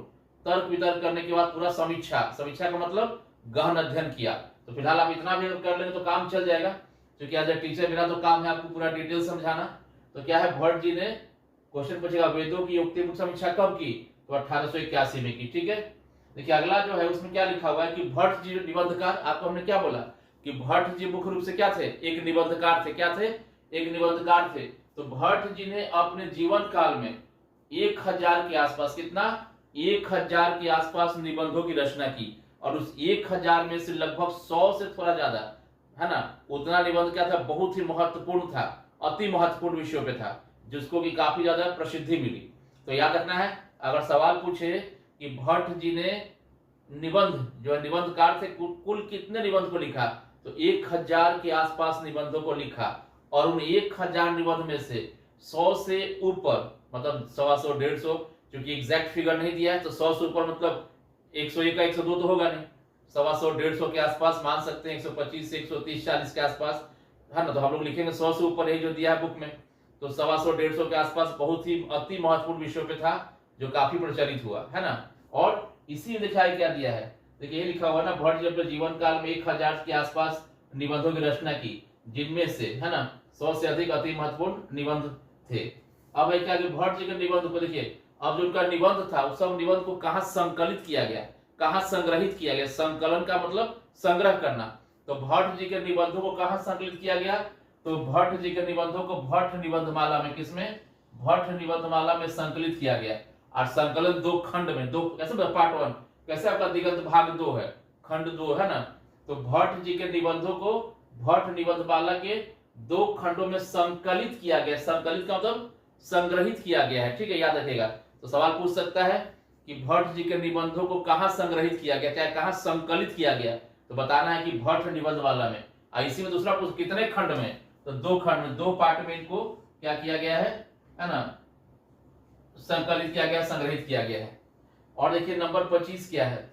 तर्क वितर्क करने के बाद पूरा समीक्षा, समीक्षा का मतलब गहन अध्ययन किया। तो फिलहाल आप इतना भी कर लेंगे तो काम चल जाएगा, क्योंकि एज ए टीचर मेरा तो काम है आपको पूरा डिटेल समझाना। तो क्या है, भट्ट जी ने क्वेश्चन पूछेगा वेदों की युक्तिपूर्ण समीक्षा कब की? तो 1881 में की। ठीक है, देखिए अगला जो है उसमें क्या लिखा हुआ है कि भट्ट जी निबंधकार, आपको हमने क्या बोला कि भट्ट जी मुख्य रूप से क्या थे? एक निबंधकार थे। क्या थे? एक निबंधकार थे। तो भट्ट जी ने अपने जीवन काल में 1000 के आसपास, कितना? 1000 के आसपास निबंधों की रचना की, और उस 1000 में से लगभग 100 से थोड़ा ज्यादा है ना, उतना निबंध क्या था? बहुत ही महत्वपूर्ण था, अति महत्वपूर्ण विषयों पे था, जिसको कि काफी ज्यादा प्रसिद्धि मिली। तो याद रखना है, अगर सवाल पूछे कि भट्ट जी ने निबंध, जो है निबंधकार थे, कुल कितने निबंध को लिखा? तो 1000 के आसपास निबंधों को लिखा, और उन 1000 निबंध में से 100 से ऊपर, मतलब 125, 150, क्योंकि एग्जैक्ट फिगर नहीं दिया है, तो 100 से ऊपर मतलब 101 का 102 तो होगा नहीं, 125, 150 के आसपास मान सकते हैं, 125 से 130, 40 के आसपास है ना। तो हम लोग लिखेंगे 100 से ऊपर ही जो दिया है बुक में। तो 125, 150 के आसपास बहुत ही अति महत्वपूर्ण विषयों पे था, जो काफी प्रचलित हुआ है ना। और इसी लिखाई क्या दिया है, देखिए ये लिखा हुआ ना, भट्ट जी अपने जीवन काल में 1000 के आसपास निबंधों की रचना की, जिनमें से है ना 100 से अधिक अति महत्वपूर्ण निबंध थे। अब क्या भट्ट जी के निबंध को देखिए, अब जो उनका निबंध था उस सब निबंध को कहाँ संकलित किया गया, कहाँ संग्रहित किया गया? संकलन का मतलब संग्रह करना। तो भट्ट जी के निबंधों को कहाँ संकलित किया गया? तो भट्ट जी के निबंधों को भट्ट निबंधमाला में, किसमें? भट्ट निबंधमाला में संकलित किया गया। और संकलन 2 खंड में, 2 कैसे? पार्ट 1 कैसे? आपका दिगंत भाग 2 है, खंड 2 है ना। तो भट्ट जी के निबंधों को भट्ट निबंधमाला के 2 खंडों में संकलित किया गया। संकलित का मतलब संग्रहित किया गया है। ठीक है, याद रखिएगा। तो सवाल पूछ सकता है कि भट्ट जी के निबंधों को कहां संग्रहित किया गया, चाहे कहां संकलित किया गया, तो बताना है कि भट्ट निबंधमाला में। इसी में दूसरा पूछ कितने खंड में? तो 2 खंड में, 2 पार्ट में इनको क्या किया गया है ना, संकलित किया गया, संग्रहित किया गया है। और देखिए नंबर 25 क्या है,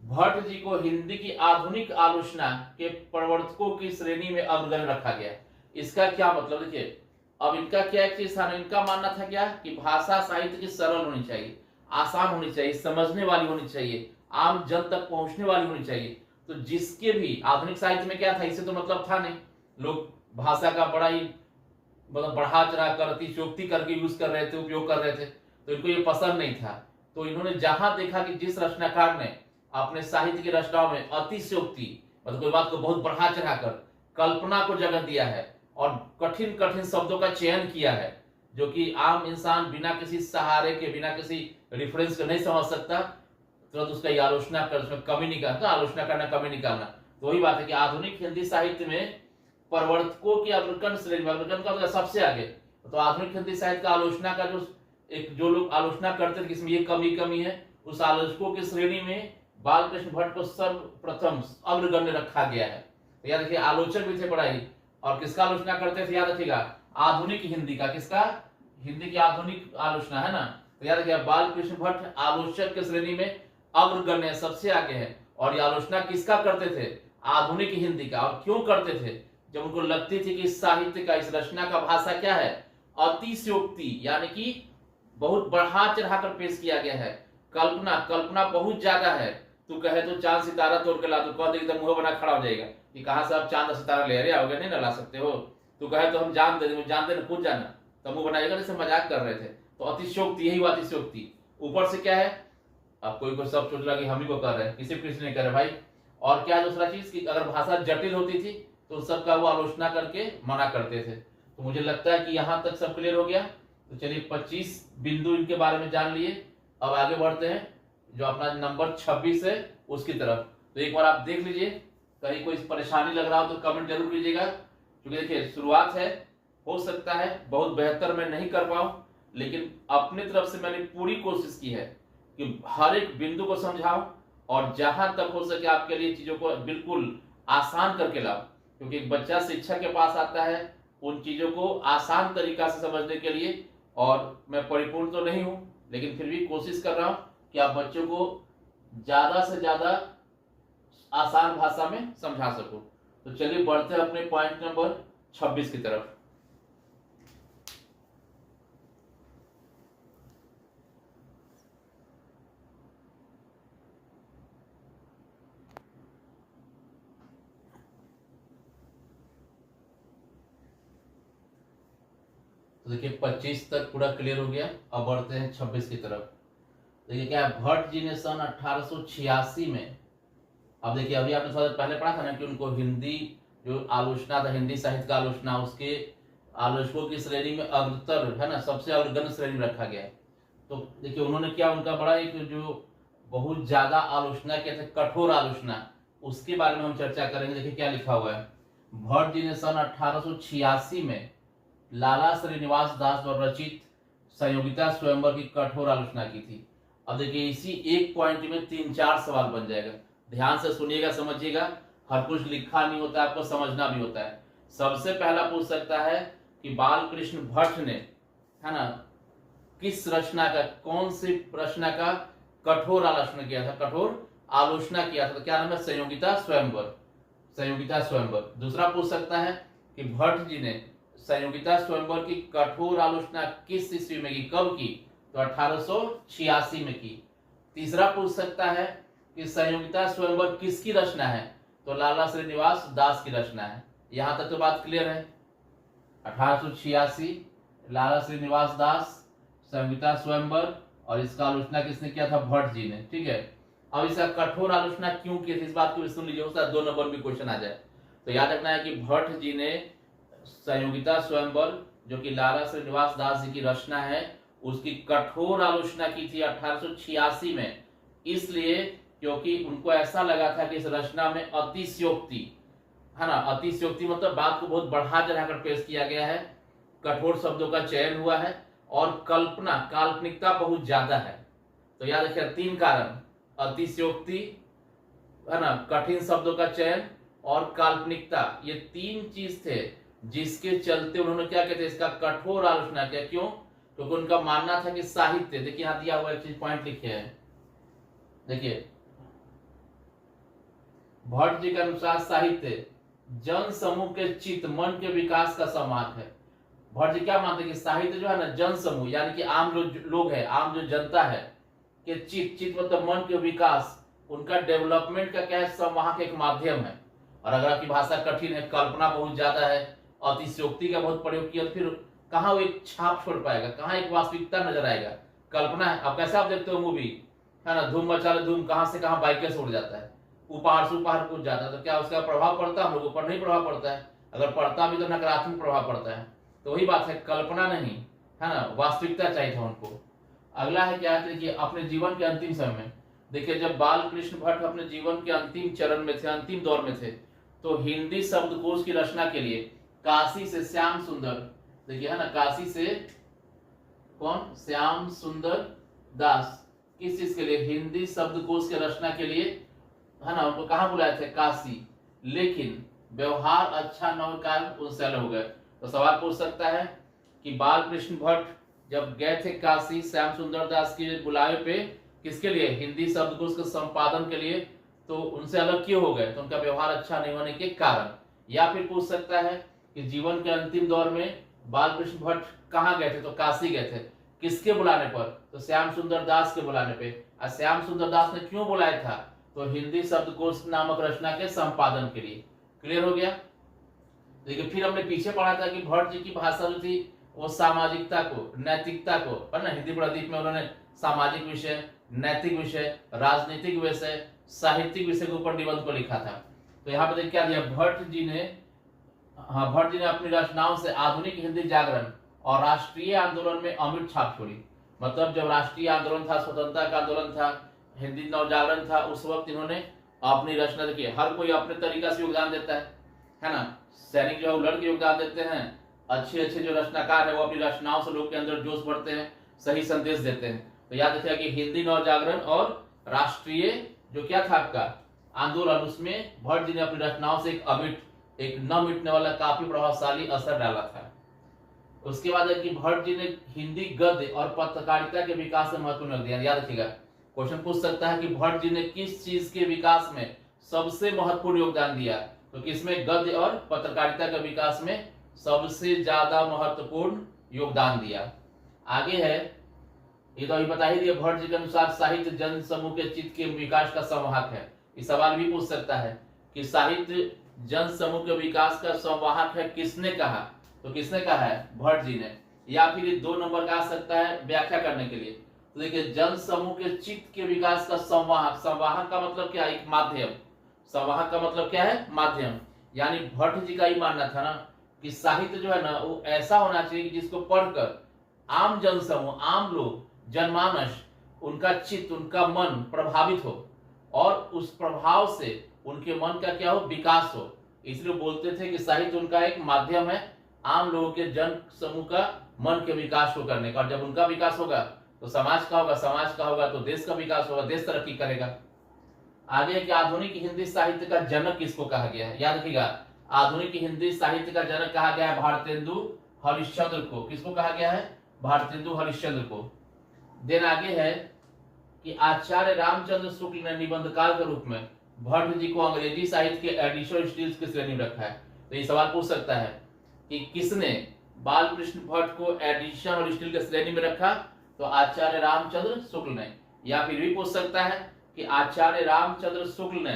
भट्ट जी को हिंदी की आधुनिक आलोचना के प्रवर्तकों की श्रेणी में अग्रगण्य रखा गया। इसका क्या मतलब? देखिए अब इनका क्या एक चीज था, इनका मानना था क्या कि भाषा साहित्य की सरल होनी चाहिए, आसान होनी चाहिए, समझने वाली होनी चाहिए, आम जन तक पहुंचने वाली होनी चाहिए। तो जिसके भी आधुनिक साहित्य में क्या था, इससे तो मतलब था नहीं, लोग भाषा का बड़ा ही मतलब बढ़ा चढ़ा कर अतिशयोक्ति करके यूज कर रहे थे, उपयोग कर रहे थे, तो इनको ये पसंद नहीं था। तो इन्होंने जहां देखा कि जिस रचनाकार ने अपने साहित्य की रचनाओं में अतिशयोक्ति, मतलब कोई बात को बहुत बढ़ा चढ़ाकर कल्पना को जगह दिया है, और कठिन कठिन शब्दों का चयन किया है, जो कि आम इंसान बिना किसी सहारे के, बिना किसी रेफरेंस के नहीं समझ सकता, तुरंत उसका आलोचना कर, उसमें कमी निकालना, आलोचना करना, कमी निकालना। तो वही बात है कि आधुनिक हिंदी साहित्य में प्रवर्तकों की अग्रगण्य श्रेणी में, अग्रगण्य का मतलब सबसे आगे, तो आधुनिक हिंदी साहित्य का आलोचना का जो लोग आलोचना करते थे कि इसमें ये कमी है, उस आलोचकों की श्रेणी में बालकृष्ण भट्ट को सर्वप्रथम अग्रगण्य रखा गया है। तो याद रखिए आलोचक भी थे पढ़ाई, और किसका आलोचना करते थे? याद रखिएगा आधुनिक हिंदी का। किसका? हिंदी की आधुनिक आलोचना है ना। तो याद रखिएगा बालकृष्ण भट्ट आलोचक की श्रेणी में अग्रगण्य, सबसे आगे है। और ये आलोचना किसका करते थे? आधुनिक हिंदी का। और क्यों करते थे? जब उनको लगती थी कि इस साहित्य का, इस रचना का भाषा क्या है? अतिशयोक्ति, यानी कि बहुत बढ़ा चढ़ाकर पेश किया गया है, कल्पना बहुत ज्यादा है। तू कहे तो चांद सितारा तोड़ के ला दो, कह दे एकदम मुंह बना खड़ा हो जाएगा, कि कहाँ से आप चांद सितारा ले रहे आओगे, नहीं ना ला सकते हो। तो कहे तो हम जान दे देंगे, जान देना खुद जाना, तो मुंह बनाएगा जैसे मजाक कर रहे थे। तो अतिशयोक्ति, यही हुआ अतिशयोक्ति। ऊपर से क्या है, अब कोई कोई सब सोच रहा कि हम ही को कर रहे हैं, किसी नहीं कर रहे भाई। और क्या दूसरा चीज कि अगर भाषा जटिल होती थी तो सबका वो आलोचना करके मना करते थे। तो मुझे लगता है कि यहाँ तक सब क्लियर हो गया। तो चलिए 25 बिंदु इनके बारे में जान लिए। अब आगे बढ़ते हैं जो अपना नंबर 26 है उसकी तरफ। तो एक बार आप देख लीजिए, कहीं कोई परेशानी लग रहा हो तो कमेंट जरूर कीजिएगा, क्योंकि देखिए शुरुआत है, हो सकता है बहुत बेहतर मैं नहीं कर पाऊं, लेकिन अपनी तरफ से मैंने पूरी कोशिश की है कि हर एक बिंदु को समझाऊं और जहां तक हो सके आपके लिए चीजों को बिल्कुल आसान करके लाऊं। क्योंकि एक बच्चा शिक्षा के पास आता है उन चीजों को आसान तरीका से समझने के लिए, और मैं परिपूर्ण तो नहीं हूं, लेकिन फिर भी कोशिश कर रहा हूं कि आप बच्चों को ज्यादा से ज्यादा आसान भाषा में समझा सको। तो चलिए बढ़ते हैं अपने पॉइंट नंबर 26 की तरफ। तो देखिए 25 तक पूरा क्लियर हो गया। अब बढ़ते हैं 26 की तरफ। देखिए क्या है, भट्ट जी ने सन 1886 में, अब देखिए अभी आपने थोड़ा पहले पढ़ा था ना कि उनको हिंदी जो आलोचना था, हिंदी साहित्य का आलोचना, उसके आलोचकों की श्रेणी में अग्रतर है ना, सबसे अग्रगण्य श्रेणी में रखा गया है। तो देखिए उन्होंने क्या, उनका बड़ा एक जो बहुत ज्यादा आलोचना किया था, कठोर आलोचना, उसके बारे में हम चर्चा करेंगे। देखिए क्या लिखा हुआ है, भट्ट जी ने सन 1886 में लाला श्रीनिवास दास द्वारा रचित संयोगिता स्वयंवर की कठोर आलोचना की थी। अब देखिए इसी एक पॉइंट में 3-4 सवाल बन जाएगा, ध्यान से सुनिएगा, समझिएगा। हर कुछ लिखा नहीं होता, आपको समझना भी होता है। सबसे पहला पूछ सकता है कि बाल कृष्ण भट्ट ने, है ना, किस रचना का, कौन सी रचना का कठोर आलोचना किया था, कठोर आलोचना किया था। तो क्या नाम है, संयोगिता स्वयंवर, संयोगिता स्वयंवर। दूसरा पूछ सकता है कि भट्ट जी ने संयोगिता स्वयंवर की कठोर आलोचना किस ईस्वी में की, कब की, तो 1886 में की। तीसरा पूछ सकता है कि संयोगिता स्वयंवर किसकी रचना है, तो लाला श्रीनिवास दास की रचना है। यहां तक तो बात क्लियर है। 1886 लाला श्रीनिवास दास, संयोगिता स्वयंवर, और इसका आलोचना किसने किया था, भट्ट जी ने। ठीक है, अब इसका कठोर आलोचना क्यों की थी, इस बात को सुन लीजिए, उसका 2 नंबर में क्वेश्चन आ जाए। तो याद रखना है कि भट्ट जी ने संयोगिता स्वयंवर, जो कि लाला श्रीनिवास दास जी की रचना है, उसकी कठोर आलोचना की थी 1886 में, इसलिए क्योंकि उनको ऐसा लगा था कि इस रचना में अतिशयोक्ति, है ना, अतिशयोक्ति मतलब बात को बहुत बढ़ा चढ़ाकर पेश किया गया है, कठोर शब्दों का चयन हुआ है, और कल्पना, काल्पनिकता बहुत ज्यादा है। तो याद रखिए 3 कारण, अतिशयोक्ति, है ना, कठिन शब्दों का चयन और काल्पनिकता, ये 3 चीज थे जिसके चलते उन्होंने क्या कहते हैं, इसका कठोर आलोचना किया। क्यों, क्योंकि उनका मानना था कि साहित्य, देखिए यहां दिया हुआ एक चीज पॉइंट लिखे हैं, देखिए भट्ट जी के अनुसार साहित्य जन समूह के चित्त मन के विकास का समार्थ है। भट्ट जी क्या मानते हैं कि साहित्य जो है ना, जन समूह यानी कि आम जो लोग है, आम जो जनता है के चित्त मतलब मन के विकास, उनका डेवलपमेंट का क्या है, संवाहक का एक माध्यम है। और अगर आपकी भाषा कठिन है, कल्पना बहुत ज्यादा है, अतिशयोक्ति का बहुत प्रयोग किया, फिर कहाँ वो एक छाप छोड़ पाएगा, कहाँ एक वास्तविकता नजर आएगा, कल्पना है। अब कैसे आप देखते हो मूवी, है ना, धूम मचा ले धूम, कहाँ से कहाँ बाइकें से उड़ जाता है, उपहार से उपहार कूद जाता है, तो क्या उसका प्रभाव पड़ता है, हम लोगों पर नहीं प्रभाव पड़ता है, अगर पड़ता भी तो नकारात्मक प्रभाव पड़ता है। तो वही बात है, कल्पना नहीं, है ना, वास्तविकता चाहिए था उनको। अगला है क्या है कि अपने जीवन के अंतिम समय में, देखिए जब बाल कृष्ण भट्ट अपने जीवन के अंतिम चरण में थे, अंतिम दौर में थे, तो हिंदी शब्दकोश की रचना के लिए काशी से श्याम सुंदर, देखिए है ना, काशी से कौन, श्याम सुंदर दास, किस चीज के लिए, हिंदी शब्दकोश के रचना के लिए, है ना, उनको कहां बुलाए थे, काशी। लेकिन व्यवहार अच्छा न होने कारण उनसे अलग हो गए। तो सवाल पूछ सकता है कि बाल कृष्ण भट्ट जब गए थे काशी श्याम सुंदर दास के बुलावे पे, किसके लिए, हिंदी शब्दकोश के संपादन के लिए, तो उनसे अलग क्यों हो गए, तो उनका व्यवहार अच्छा नहीं होने के कारण। या फिर पूछ सकता है कि जीवन के अंतिम दौर में बाल कृष्ण भट्ट कहाँ गए थे, तो काशी गए थे, किसके बुलाने पर, तो श्याम सुंदर दास के बुलाने पे। और श्याम सुंदर दास ने क्यों बुलाया था, तो हिंदी शब्दकोश नामक रचना के संपादन के लिए। क्लियर हो गया। देखिए फिर हमने पीछे पढ़ा था कि भट्ट जी की भाषा जो थी वो सामाजिकता को, नैतिकता को, पर ना हिंदी प्रदीप में उन्होंने सामाजिक विषय, नैतिक विषय, राजनीतिक विषय, साहित्यिक विषय के ऊपर निबंध को लिखा था। तो यहाँ पे देखिए क्या दिया भट्ट जी ने, हाँ भट्ट जी ने अपनी रचनाओं से आधुनिक हिंदी जागरण और राष्ट्रीय आंदोलन में अमिट छाप छोड़ी। मतलब जब राष्ट्रीय आंदोलन था, स्वतंत्रता का आंदोलन था, हिंदी नवजागरण था, उस वक्त इन्होंने अपनी रचना देखिए, हर कोई अपने तरीका से योगदान देता है ना। सैनिक जो है लड़ के योगदान देते हैं, अच्छे अच्छे जो रचनाकार है वो अपनी रचनाओं से लोग के अंदर जोश भरते हैं, सही संदेश देते हैं। तो याद रखिएगा कि हिंदी नवजागरण और राष्ट्रीय जो क्या था आपका आंदोलन, उसमें भट्ट जी ने अपनी रचनाओं से एक अमिट, एक न मिटने वाला काफी प्रभावशाली असर डाला था। उसके बाद है कि भट्ट जी ने हिंदी गद्य और पत्रकारिता के विकास में महत्वपूर्ण योगदान, याद रखिएगा क्वेश्चन पूछ सकता है कि भट्ट जी ने किस चीज के विकास में सबसे महत्वपूर्ण योगदान दिया, तो किसमें, गद्य और पत्रकारिता के विकास में सबसे ज्यादा महत्वपूर्ण योगदान दिया। आगे है, ये तो अभी बता ही दिया, भट्ट जी के अनुसार साहित्य जन समूह के चित्त के विकास का संवाहक है। ये सवाल भी पूछ सकता है कि साहित्य जन समूह के विकास का संवाहक है, किसने कहा, तो किसने कहा है, भट्ट जी ने। या फिर 2 नंबर का आ सकता है व्याख्या करने के लिए। तो देखिए जन समूह के चित्त के विकास का संवाहक, संवाहक का मतलब क्या है, एक माध्यम, संवाहक का मतलब क्या है, माध्यम। यानी भट्ट जी का ही मानना था ना कि साहित्य जो है ना वो ऐसा होना चाहिए कि जिसको पढ़कर आम जन समूह, आम लोग, जनमानस, उनका चित्त, उनका मन प्रभावित हो और उस प्रभाव से उनके मन का क्या हो, विकास हो। इसलिए बोलते थे कि साहित्य उनका एक माध्यम है आम लोगों के, जन समूह का मन के विकास को करने का। और जब उनका विकास होगा तो समाज का होगा, समाज का होगा तो देश का विकास होगा, देश तरक्की करेगा। आगे कि आधुनिक हिंदी साहित्य का जनक किसको कहा गया है, याद रखिएगा आधुनिक हिंदी साहित्य का जनक कहा गया है भारतेंदु हरिश्चंद्र को। किसको कहा गया है, भारतेंदु हरिश्चंद्र को। देन आगे है कि आचार्य रामचंद्र शुक्ल ने निबंधकार के रूप में भट्ट जी को अंग्रेजी साहित्य के एडिशन स्टील्स की श्रेणी में रखा है। तो ये सवाल पूछ सकता है कि किसने बालकृष्ण भट्ट को एडिशन और स्टील की श्रेणी में रखा, तो आचार्य रामचंद्र शुक्ल ने। या फिर भी पूछ सकता है कि आचार्य रामचंद्र शुक्ल ने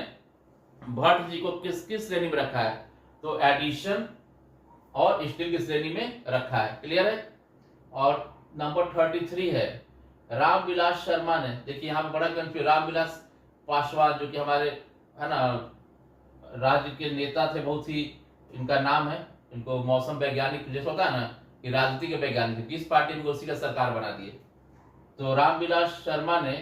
भट्ट जी को किस किस श्रेणी में रखा है, तो एडिशन और स्टील की श्रेणी में रखा है। क्लियर है। और नंबर 33 है रामविलास शर्मा ने, देखिए यहाँ पे बड़ा कंफ्यूज, रामविलास पासवान जो कि हमारे है ना राज्य के नेता थे, बहुत ही इनका नाम है, इनको मौसम वैज्ञानिक जैसे होता है ना कि राजनीति के वैज्ञानिक, किस पार्टी में उसी का सरकार बना दिए। तो रामविलास शर्मा ने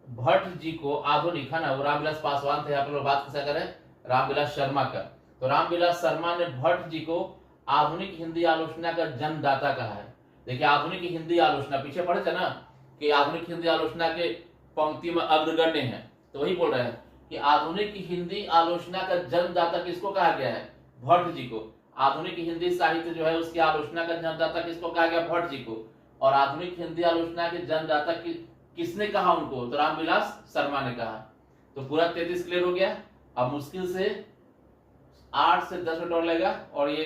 भट्ट जी को आधुनिक, है ना वो रामविलास पासवान थे, आप लोग बात कैसा करें रामविलास शर्मा का। तो रामविलास शर्मा ने भट्ट जी को आधुनिक हिंदी आलोचना का जन्मदाता कहा है। देखिए आधुनिक हिंदी आलोचना पीछे पढ़े थे ना कि आधुनिक हिंदी आलोचना के पंक्ति में अग्रगण्य है, तो वही बोल रहे हैं कि आधुनिक हिंदी आलोचना का जन्मदाता किसको कहा गया है, भट्ट जी को। आधुनिक हिंदी साहित्य जो है उसकी आलोचना का जन्मदाता किसको कहा गया, भट्ट जी को। और आधुनिक हिंदी आलोचना के जन्मदाता किसने कहा उनको, तो रामविलास शर्मा ने कहा। तो पूरा 33 क्लियर हो गया। अब मुश्किल से 8 से 10 मिनट और लगेगा और ये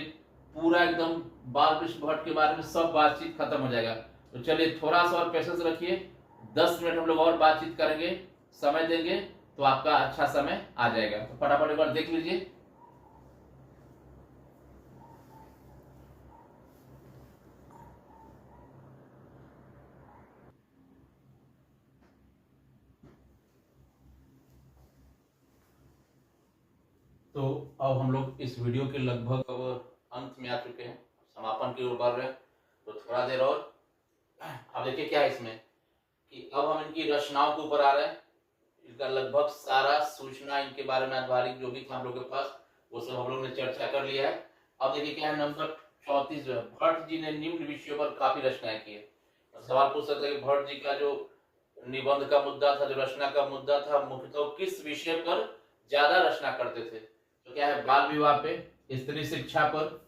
पूरा एकदम बालकृष्ण भट्ट के बारे में सब बातचीत खत्म हो जाएगा। तो चलिए थोड़ा सा और पेशेंस रखिए, 10 मिनट हम लोग और बातचीत करेंगे, समय देंगे तो आपका अच्छा समय आ जाएगा। तो फटाफट एक बार देख लीजिए। तो अब हम लोग इस वीडियो के लगभग अंत में आ चुके हैं, समापन की ओर बढ़ रहे हैं। तो थोड़ा देर और, अब देखिए क्या है इसमें कि अब हम इनकी रचनाओं के ऊपर आ रहे हैं। इनका लगभग सारा सूचना इनके बारे में आधारित जो भी था हम लोग के पास वो सब हम लोग ने चर्चा कर लिया है। अब देखिए क्या है नंबर 34 जो है, भट्ट जी ने निम्न विषयों पर काफी रचनाएं की है। सवाल पूछ सकते हैं कि भट्ट जी का जो निबंध का मुद्दा था, जो रचना का मुद्दा था, मुख्यतः किस विषय पर ज्यादा रचना करते थे। तो क्या है, बाल विवाह पे, स्त्री शिक्षा पर,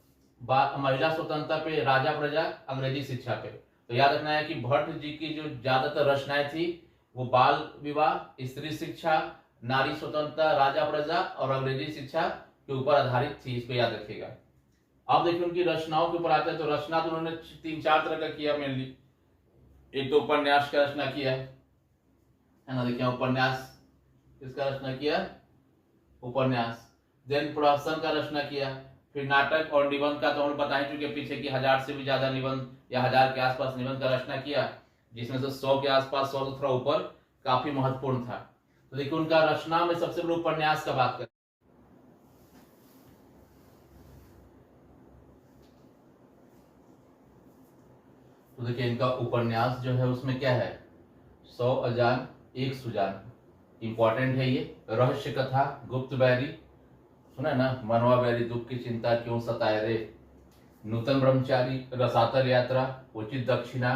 महिला स्वतंत्रता पे, राजा प्रजा, अंग्रेजी शिक्षा पे। तो याद रखना है कि भट्ट जी की जो ज्यादातर रचनाएं थी वो बाल विवाह, स्त्री शिक्षा, नारी स्वतंत्रता, राजा प्रजा और अंग्रेजी शिक्षा के ऊपर आधारित थी, इसको याद रखिएगा। अब देखिए उनकी रचनाओं के ऊपर आते हैं। तो रचना तो उन्होंने 3-4 तरह का किया मेनली। एक तो उपन्यास का रचना किया है ना, देखिए उपन्यास किसका रचना किया, उपन्यास। देन प्रहसन का रचना किया, फिर नाटक और निबंध का तो हम बता ही चुके पीछे कि 1000 से भी ज्यादा निबंध या 1000 के आसपास निबंध का रचना किया, जिसमें से 100 के आसपास, 100 से थोड़ा ऊपर काफी महत्वपूर्ण था। तो देखिए उनका रचना में सबसे बड़ा उपन्यास का बात करें तो देखिए इनका उपन्यास जो है उसमें क्या है, 100 अजान एक सुजान, इंपॉर्टेंट है ये। रहस्य कथा, गुप्त बैरी, सुना है ना, मनवा बैरी दुख की चिंता क्यों सताए रे, नूतन ब्रह्मचारी, रसातल यात्रा, उचित दक्षिणा,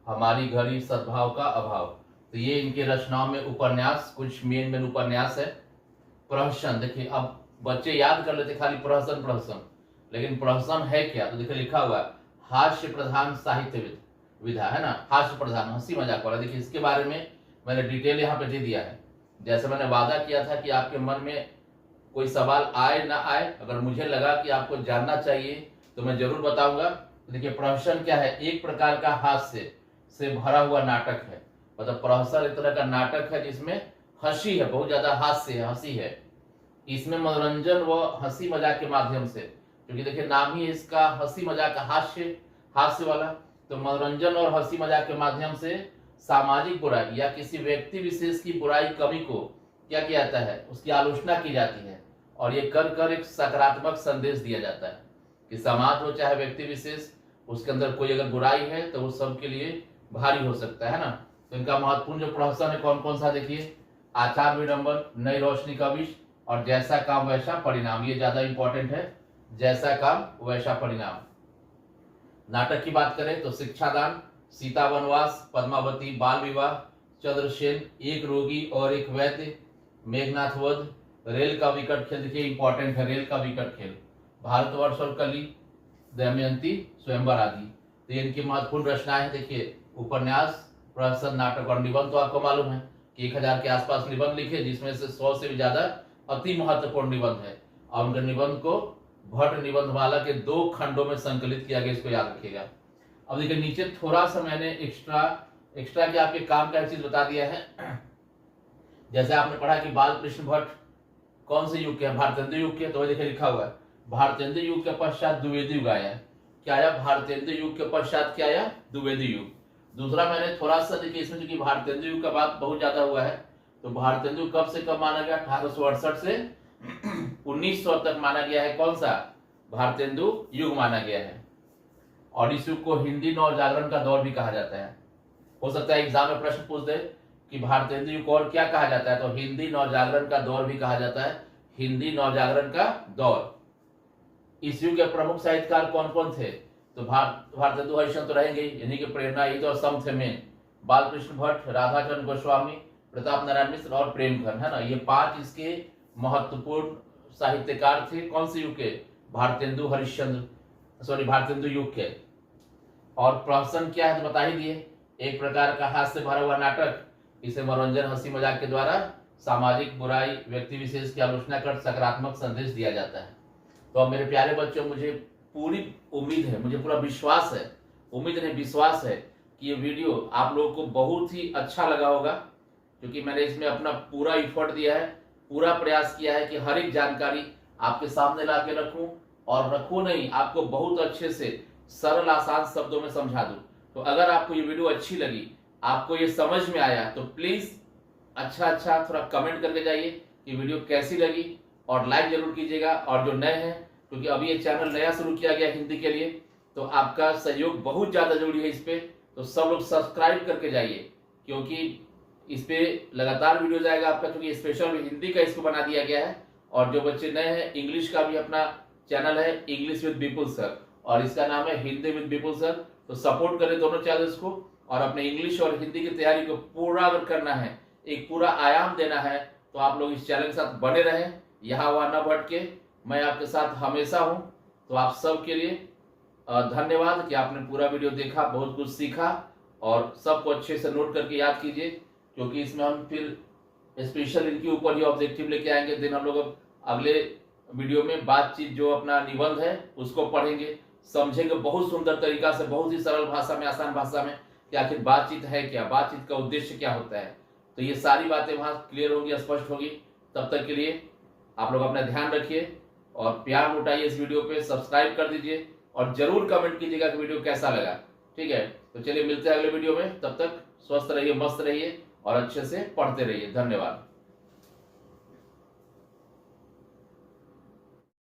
हमारी घड़ी, सद्भाव का अभाव। तो ये इनके रचनाओं में उपन्यास, कुछ मेन उपन्यास है। प्रहसन, देखिए अब बच्चे याद कर लेते खाली प्रहसन प्रहसन, लेकिन प्रहसन है क्या, तो देखिए लिखा हुआ है हास्य प्रधान साहित्य विधा, है ना, हास्य प्रधान, हंसी मजाक वाला। देखिए इसके बारे में मैंने डिटेल यहाँ पे दे दिया है। जैसे मैंने वादा किया था कि आपके मन में कोई सवाल आए ना आए, अगर मुझे लगा कि आपको जानना चाहिए तो मैं जरूर बताऊंगा। देखिए प्रहसन क्या है, एक प्रकार का हास्य से भरा हुआ नाटक है। मतलब प्रहसन एक तरह का नाटक है जिसमें हंसी है, बहुत ज्यादा हास्य है, हंसी है। इसमें मनोरंजन व हंसी मजाक के माध्यम से, क्योंकि देखिए नाम ही इसका हंसी मजाक, हास्य, हास्य वाला, तो मनोरंजन और हंसी मजाक के माध्यम से सामाजिक बुराई या किसी व्यक्ति विशेष की बुराई, कमी को क्या किया जाता है, उसकी आलोचना की जाती है। और ये कर कर एक सकारात्मक संदेश दिया जाता है कि समाज हो चाहे व्यक्ति विशेष, उसके अंदर कोई अगर बुराई है तो वो सबके लिए भारी हो सकता है ना। तो इनका महत्वपूर्ण जो प्रहसन है कौन कौन सा, देखिए आचार विडंबन, नई रोशनी का विष और जैसा काम वैसा परिणाम, ये ज्यादा इंपॉर्टेंट है, जैसा काम वैसा परिणाम। नाटक की बात करें तो शिक्षादान, सीता वनवास, पद्मावती, बाल विवाह, चंद्रसेन, एक रोगी और एक वैद्य, मेघनाथ वध, रेल का विकट खेल, देखिए इंपॉर्टेंट है रेल का विकट खेल, भारतवर्ष और कली, दमयंती, स्वयंवर आदि। तो ये इनकी महत्वपूर्ण रचनाएं हैं। देखिए उपन्यास, प्रहसन, नाटक और निबंध तो आपको मालूम है कि 1000 के आसपास निबंध लिखे, जिसमें से 100 से भी ज्यादा अति महत्वपूर्ण निबंध है। और उनके निबंध को भट्ट निबंधमाला के 2 खंडों में संकलित किया गया, इसको याद रखिएगा। अब देखिए नीचे थोड़ा सा मैंने एक्स्ट्रा के आपके काम का एक चीज बता दिया है। जैसे आपने पढ़ा कि बाल कृष्ण भट्ट कौन से युग के हैं, भारतेंदु युग के, तो देखिए लिखा हुआ है भारतेंदु युग के पश्चात द्विवेदी युग आया। क्या आया, भारतेंदु युग के पश्चात क्या आया, द्विवेदी युग। दूसरा मैंने थोड़ा सा देखिए इसमें, क्योंकि भारतेंदु युग का बात बहुत ज्यादा हुआ है, तो भारतेंदु कब से कब माना गया, 1868 से 1900 तक माना गया है, कौन सा, भारतेंदु युग माना गया है। और इस युग को हिंदी नवजागरण का दौर भी कहा जाता है। हो सकता है एग्जाम में प्रश्न पूछ दे कि भारतेंदु युग को और क्या कहा जाता है, तो हिंदी नवजागरण का दौर भी कहा जाता है, हिंदी नवजागरण का दौर। इस युग के प्रमुख साहित्यकार कौन कौन थे, तो भारतेंदु हरिश्चंद्र तो रहेंगे, यानी कि प्रेरणा ये तो सम थे में, बालकृष्ण भट्ट, राधाचंद्र गोस्वामी, प्रताप नारायण मिश्र और प्रेमचंद, है ना, ये 5 इसके महत्वपूर्ण साहित्यकार थे। कौन से युग के, भारतेंदु हरिश्चंद्र, सॉरी भारतेंदु युग के। और प्रहसन क्या है तो बता ही दिए, एक प्रकार का हास्य से भरा हुआ नाटक, इसे मनोरंजन, हंसी मजाक के द्वारा सामाजिक बुराई, व्यक्ति विशेष की आलोचना कर सकारात्मक संदेश दिया जाता है। तो अब मेरे प्यारे बच्चों, मुझे पूरी उम्मीद है, मुझे पूरा विश्वास है, उम्मीद नहीं विश्वास है कि ये वीडियो आप लोगों को बहुत ही अच्छा लगा होगा, क्योंकि मैंने इसमें अपना पूरा एफर्ट दिया है, पूरा प्रयास किया है कि हर एक जानकारी आपके सामने ला के रखूं, और रखूं नहीं, आपको बहुत अच्छे से सरल आसान शब्दों में समझा दूं। तो अगर आपको ये वीडियो अच्छी लगी, आपको ये समझ में आया, तो प्लीज अच्छा थोड़ा कमेंट करके जाइए कि वीडियो कैसी लगी, और लाइक जरूर कीजिएगा। और जो नए हैं, क्योंकि अभी ये चैनल नया शुरू किया गया हिंदी के लिए, तो आपका सहयोग बहुत ज्यादा जरूरी है इस पे, तो सब लोग सब्सक्राइब करके जाइए, क्योंकि इस पे लगातार वीडियोज आएगा आपका, क्योंकि स्पेशल हिंदी का इसको बना दिया गया है। और जो बच्चे नए हैं, इंग्लिश का भी अपना चैनल है, इंग्लिश विद विपुल सर, और इसका नाम है हिंदी विद विपुल सर। तो सपोर्ट करें दोनों चैनल्स को, और अपने इंग्लिश और हिंदी की तैयारी को पूरा अगर करना है, एक पूरा आयाम देना है, तो आप लोग इस चैनल के साथ बने रहें, यहाँ वहाँ न भटके, मैं आपके साथ हमेशा हूँ। तो आप सब के लिए धन्यवाद कि आपने पूरा वीडियो देखा, बहुत कुछ सीखा, और सबको अच्छे से नोट करके याद कीजिए, क्योंकि इसमें हम फिर स्पेशल इनके ऊपर ही ऑब्जेक्टिव लेके आएंगे। दिन हम लोग अगले वीडियो में बातचीत, जो अपना निबंध है उसको पढ़ेंगे, समझेंगे बहुत सुंदर तरीका से, बहुत ही सरल भाषा में, आसान भाषा में, कि आखिर बातचीत है क्या, बातचीत का उद्देश्य क्या होता है। तो ये सारी बातें वहां क्लियर होंगी, स्पष्ट होगी। तब तक के लिए आप लोग अपना ध्यान रखिए और प्यार लुटाइए इस वीडियो पे, सब्सक्राइब कर दीजिए और जरूर कमेंट कीजिएगा कि वीडियो कैसा लगा। ठीक है, तो चलिए मिलते हैं अगले वीडियो में, तब तक स्वस्थ रहिए, मस्त रहिए और अच्छे से पढ़ते रहिए। धन्यवाद।